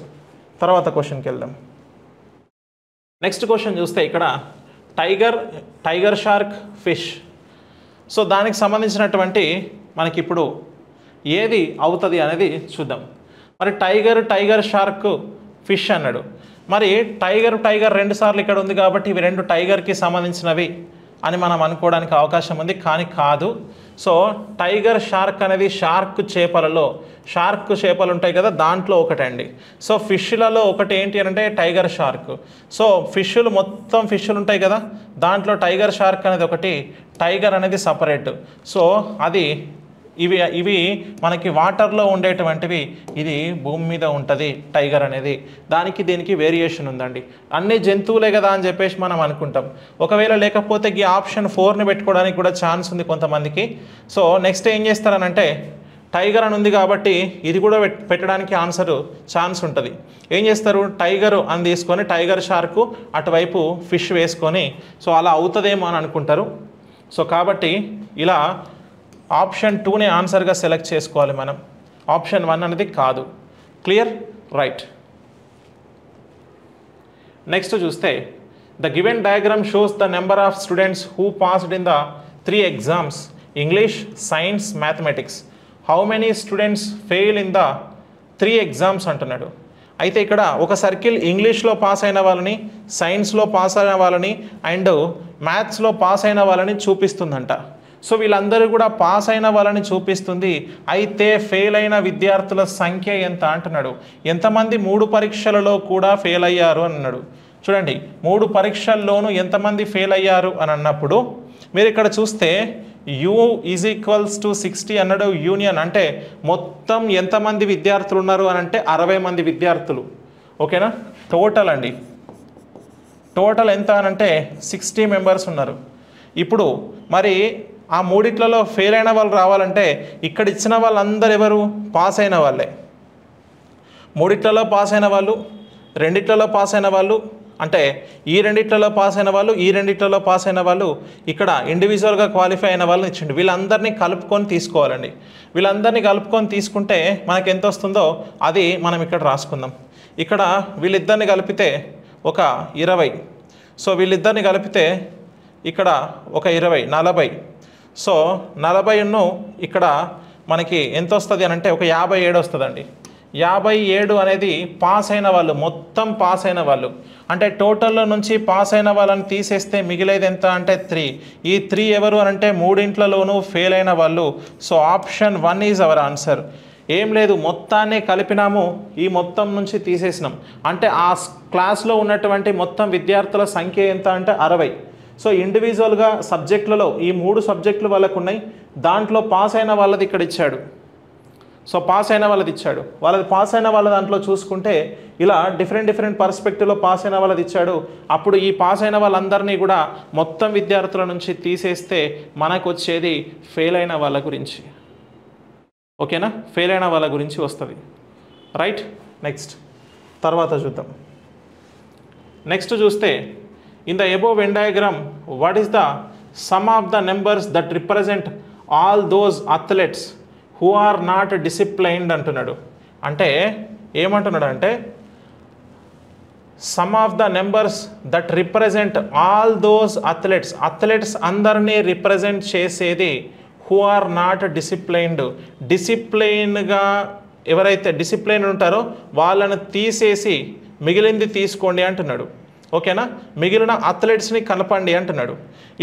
తర్వాత క్వశ్చన్కి వెళ్దాం. నెక్స్ట్ క్వశ్చన్ చూస్తే ఇక్కడ టైగర్ షార్క్ ఫిష్. సో దానికి సంబంధించినటువంటి మనకి ఇప్పుడు ఏది అవుతుంది అనేది చూద్దాం. మరి టైగర్ షార్క్ ఫిష్ అన్నాడు. మరి టైగర్ 2 సార్లు ఇక్కడ ఉంది కాబట్టి ఇవి 2 టైగర్కి సంబంధించినవి అని మనం అనుకోవడానికి అవకాశం ఉంది, కానీ కాదు. సో టైగర్ షార్క్ అనేది షార్క్ చేపలు ఉంటాయి కదా, దాంట్లో ఒకటండి. సో ఫిష్లలో ఒకటి ఏంటి అంటే టైగర్ షార్క్. సో మొత్తం ఫిష్లు ఉంటాయి కదా, దాంట్లో టైగర్ షార్క్ అనేది ఒకటి, టైగర్ అనేది సపరేట్. సో అది ఇవి మనకి వాటర్లో ఉండేటువంటివి, ఇది భూమి మీద ఉంటుంది టైగర్ అనేది. దీనికి వేరియేషన్ ఉందండి. అన్ని జంతువులే కదా అని చెప్పేసి మనం అనుకుంటాం. ఒకవేళ లేకపోతే ఈ ఆప్షన్ 4ని పెట్టుకోవడానికి కూడా ఛాన్స్ ఉంది కొంతమందికి. సో నెక్స్ట్ ఏం చేస్తారనంటే టైగర్ అని ఉంది కాబట్టి ఇది కూడా పెట్టడానికి ఛాన్స్ ఉంటుంది. ఏం చేస్తారు, టైగర్ అని తీసుకొని టైగర్ షార్కు అటువైపు ఫిష్ వేసుకొని సో అలా అవుతుందేమో అని అనుకుంటారు. సో కాబట్టి ఇలా ఆప్షన్ 2ని ఆన్సర్గా సెలెక్ట్ చేసుకోవాలి మనం. ఆప్షన్ 1 అనేది కాదు. Clear, right. నెక్స్ట్ చూస్తే the given diagram shows the number of students who passed in the 3 exams English, science, mathematics. How many students fail in the 3 exams అంటున్నాడు. అయితే ఇక్కడ ఒక సర్కిల్ ఇంగ్లీష్లో పాస్ అయిన వాళ్ళని, సైన్స్లో పాస్ అయిన వాళ్ళని అండ్ మ్యాథ్స్లో పాస్ అయిన వాళ్ళని చూపిస్తుందంట. సో వీళ్ళందరూ కూడా పాస్ అయిన వాళ్ళని చూపిస్తుంది. అయితే ఫెయిల్ అయిన విద్యార్థుల సంఖ్య ఎంత అంటున్నాడు. ఎంతమంది 3 పరీక్షలలో కూడా ఫెయిల్ అయ్యారు అని అన్నాడు. చూడండి, 3 పరీక్షల్లోనూ ఎంతమంది ఫెయిల్ అయ్యారు అని అన్నప్పుడు మీరు ఇక్కడ చూస్తే U = 60 అన్నాడు. యూనియన్ అంటే మొత్తం ఎంతమంది విద్యార్థులు ఉన్నారు అని అంటే 60 మంది విద్యార్థులు. ఓకేనా, టోటల్ అండి. టోటల్ ఎంత అని అంటే 60 మెంబర్స్ ఉన్నారు. ఇప్పుడు మరి ఆ 3 ఫెయిల్ అయిన వాళ్ళు రావాలంటే ఇక్కడ ఇచ్చిన వాళ్ళందరూ ఎవరు, పాస్ అయిన వాళ్ళే. 3 పాస్ అయిన వాళ్ళు రెండిట్లలో పాస్ అయిన వాళ్ళు, అంటే ఈ రెండిట్లలో పాస్ అయిన వాళ్ళు, ఈ రెండిట్లలో పాస్ అయిన వాళ్ళు, ఇక్కడ ఇండివిజువల్గా క్వాలిఫై అయిన వాళ్ళని ఇచ్చిండు. వీళ్ళందరినీ కలుపుకొని తీసుకోవాలండి. వీళ్ళందరినీ కలుపుకొని తీసుకుంటే మనకు ఎంత వస్తుందో అది మనం ఇక్కడ రాసుకుందాం. ఇక్కడ వీళ్ళిద్దరిని కలిపితే ఒక 20. సో వీళ్ళిద్దరిని కలిపితే ఇక్కడ ఒక 20, 40. సో 40ను ఇక్కడ మనకి ఎంత వస్తుంది అని అంటే ఒక 57 వస్తుందండి. 57 అనేది పాస్ అయిన వాళ్ళు, మొత్తం పాస్ అయిన వాళ్ళు. అంటే టోటల్లో నుంచి పాస్ అయిన వాళ్ళని తీసేస్తే మిగిలేది ఎంత అంటే 3. ఈ 3 ఎవరు అని అంటే మూడింట్లలోనూ ఫెయిల్ అయిన వాళ్ళు. So option 1 is our answer. ఏం లేదు, మొత్తాన్ని కలిపినాము, ఈ మొత్తం నుంచి తీసేసినాం. అంటే ఆ క్లాస్లో ఉన్నటువంటి మొత్తం విద్యార్థుల సంఖ్య ఎంత అంటే 60. సో ఇండివిజువల్గా సబ్జెక్టులలో ఈ 3 సబ్జెక్టులు వాళ్ళకు ఉన్నాయి. దాంట్లో పాస్ అయిన వాళ్ళది ఇక్కడ ఇచ్చాడు. సో పాస్ అయిన వాళ్ళది ఇచ్చాడు. వాళ్ళది పాస్ అయిన వాళ్ళ దాంట్లో చూసుకుంటే ఇలా డిఫరెంట్ పర్స్పెక్టివ్లో పాస్ అయిన వాళ్ళది ఇచ్చాడు. అప్పుడు ఈ పాస్ అయిన వాళ్ళందరినీ కూడా మొత్తం విద్యార్థుల నుంచి తీసేస్తే మనకు వచ్చేది ఫెయిల్ అయిన వాళ్ళ గురించి. ఓకేనా? ఫెయిల్ అయిన వాళ్ళ గురించి వస్తుంది. రైట్, నెక్స్ట్ తర్వాత చూద్దాం. నెక్స్ట్ చూస్తే in the above Venn diagram what is the sum of the numbers that represent all those athletes who are not disciplined అంటున్నాడు. అంటే ఏమంటున్నాడు అంటే sum of the numbers that represent all those athletes, athletes అందరినీ represent చేసేది who are not disciplined. డిసిప్లైన్గా ఎవరైతే discipline ఉంటారో వాళ్ళను తీసేసి మిగిలింది తీసుకోండి అంటున్నాడు. ఓకేనా? మిగిలిన అథ్లెట్స్ని కలపండి అంటున్నాడు.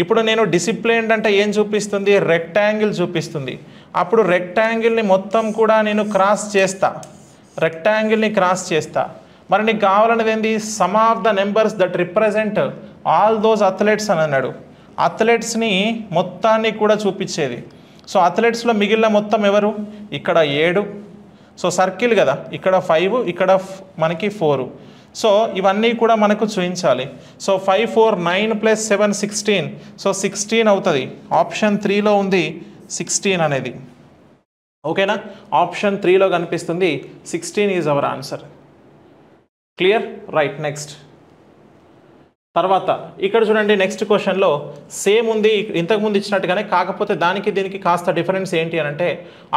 ఇప్పుడు నేను డిసిప్లైన్డ్ అంటే ఏం చూపిస్తుంది? రెక్టాంగిల్ చూపిస్తుంది. అప్పుడు రెక్టాంగిల్ని మొత్తం కూడా నేను క్రాస్ చేస్తా, రెక్టాంగిల్ని క్రాస్ చేస్తా. మరి నీకు కావాలనేది ఏంది? Some of the numbers that represent all those athletes అని అన్నాడు. అథ్లెట్స్ని మొత్తాన్ని కూడా చూపించేది. సో అథ్లెట్స్లో మిగిలిన మొత్తం ఎవరు? ఇక్కడ 7. సో సర్కిల్ కదా, ఇక్కడ 5, ఇక్కడ మనకి 4. సో ఇవన్నీ కూడా మనకు చూపించాలి. సో 5, 4, 9 + 7 16. సో 16 అవుతుంది. ఆప్షన్ 3లో ఉంది 16 అనేది. ఓకేనా? ఆప్షన్ 3లో కనిపిస్తుంది 16 is our answer. Clear? Right, next. తర్వాత ఇక్కడ చూడండి, నెక్స్ట్ క్వశ్చన్లో సేమ్ ఉంది ఇంతకుముందు ఇచ్చినట్టుగానే, కాకపోతే దానికి దీనికి కాస్త డిఫరెన్స్ ఏంటి అని అంటే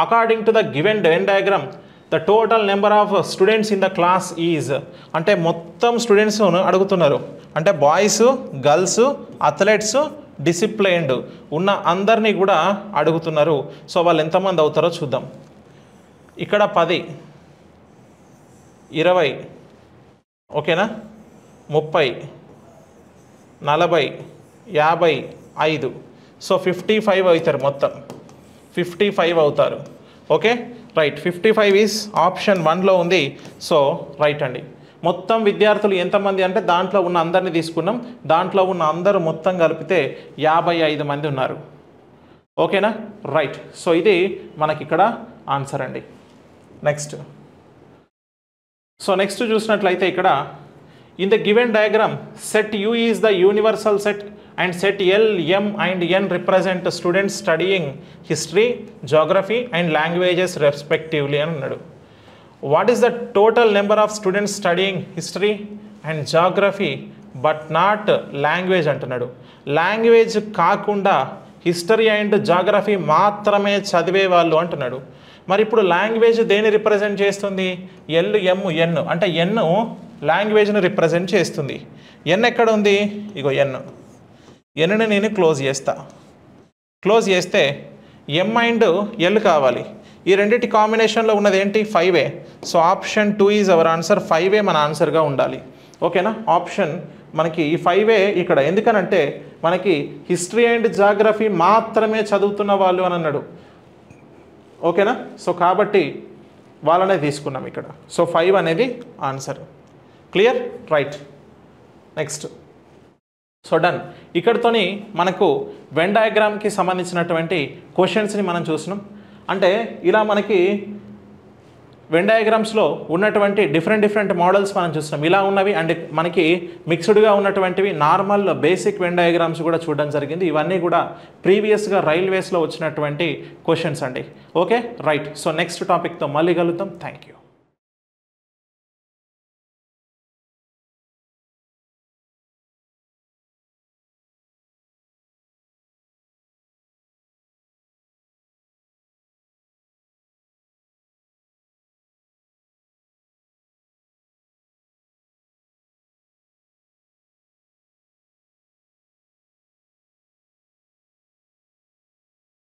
according to the given Venn diagram the total number of students in the class is, అంటే మొత్తం స్టూడెంట్స్ అడుగుతున్నారు. అంటే బాయ్స్, గర్ల్స్, అథ్లెట్స్, డిసిప్లైన్డ్ ఉన్న అందరినీ కూడా అడుగుతున్నారు. సో వాళ్ళు ఎంతమంది అవుతారో చూద్దాం. ఇక్కడ 10, 20, ఓకేనా, 30, 40, 55. సో 55 అవుతారు, మొత్తం 55 అవుతారు. Okay, right. 55 ఈజ్ ఆప్షన్ 1లో ఉంది. సో రైట్ అండి. మొత్తం విద్యార్థులు ఎంతమంది అంటే దాంట్లో ఉన్న అందరినీ తీసుకున్నాం. దాంట్లో ఉన్న అందరూ మొత్తం కలిపితే 55 మంది ఉన్నారు. ఓకేనా? రైట్. సో ఇది మనకి ఇక్కడ ఆన్సర్ అండి. నెక్స్ట్. సో నెక్స్ట్ చూసినట్లయితే ఇక్కడ in the given diagram set U is the universal set and set L, M and N represent students studying history, geography and languages respectively అని అన్నాడు. What is the total number of students studying history and geography but not language అంటున్నాడు. Language కాకుండా history and geography మాత్రమే చదివే వాళ్ళు అంటున్నాడు. మరి ఇప్పుడు లాంగ్వేజ్ దేని రిప్రజెంట్ చేస్తుంది? ఎల్, ఎమ్, ఎన్. అంటే ఎన్ లాంగ్వేజ్ను రిప్రజెంట్ చేస్తుంది. ఎన్ ఎక్కడ ఉంది? ఇగో ఎన్. ఎన్ని నేను క్లోజ్ చేస్తా. క్లోజ్ చేస్తే ఎమ్ అండ్ ఎల్ కావాలి. ఈ రెండింటి కాంబినేషన్లో ఉన్నది ఏంటి? 5. So option 2 is our answer. 5 మన ఆన్సర్గా ఉండాలి. ఓకేనా? ఆప్షన్ మనకి ఈ 5 ఇక్కడ. ఎందుకనంటే మనకి హిస్టరీ అండ్ జాగ్రఫీ మాత్రమే చదువుతున్న వాళ్ళు అని అన్నాడు. ఓకేనా? సో కాబట్టి వాళ్ళనే తీసుకున్నాం ఇక్కడ. సో 5 అనేది answer. Clear? Right. Next. So done. ఇక్కడితోని మనకు వెన్ డయాగ్రామ్కి సంబంధించినటువంటి క్వశ్చన్స్ని మనం చూసినాం. అంటే ఇలా మనకి వెన్ డయాగ్రామ్స్లో ఉన్నటువంటి డిఫరెంట్ మోడల్స్ మనం చూసినాం. ఇలా ఉన్నవి అండ్ మనకి మిక్స్డ్గా ఉన్నటువంటివి నార్మల్ బేసిక్ వెన్ డయాగ్రామ్స్ కూడా చూడడం జరిగింది. ఇవన్నీ కూడా ప్రీవియస్గా రైల్వేస్లో వచ్చినటువంటి క్వశ్చన్స్ అండి. Okay, right. సో నెక్స్ట్ టాపిక్తో మళ్ళీ కలుద్దాం. Thank you.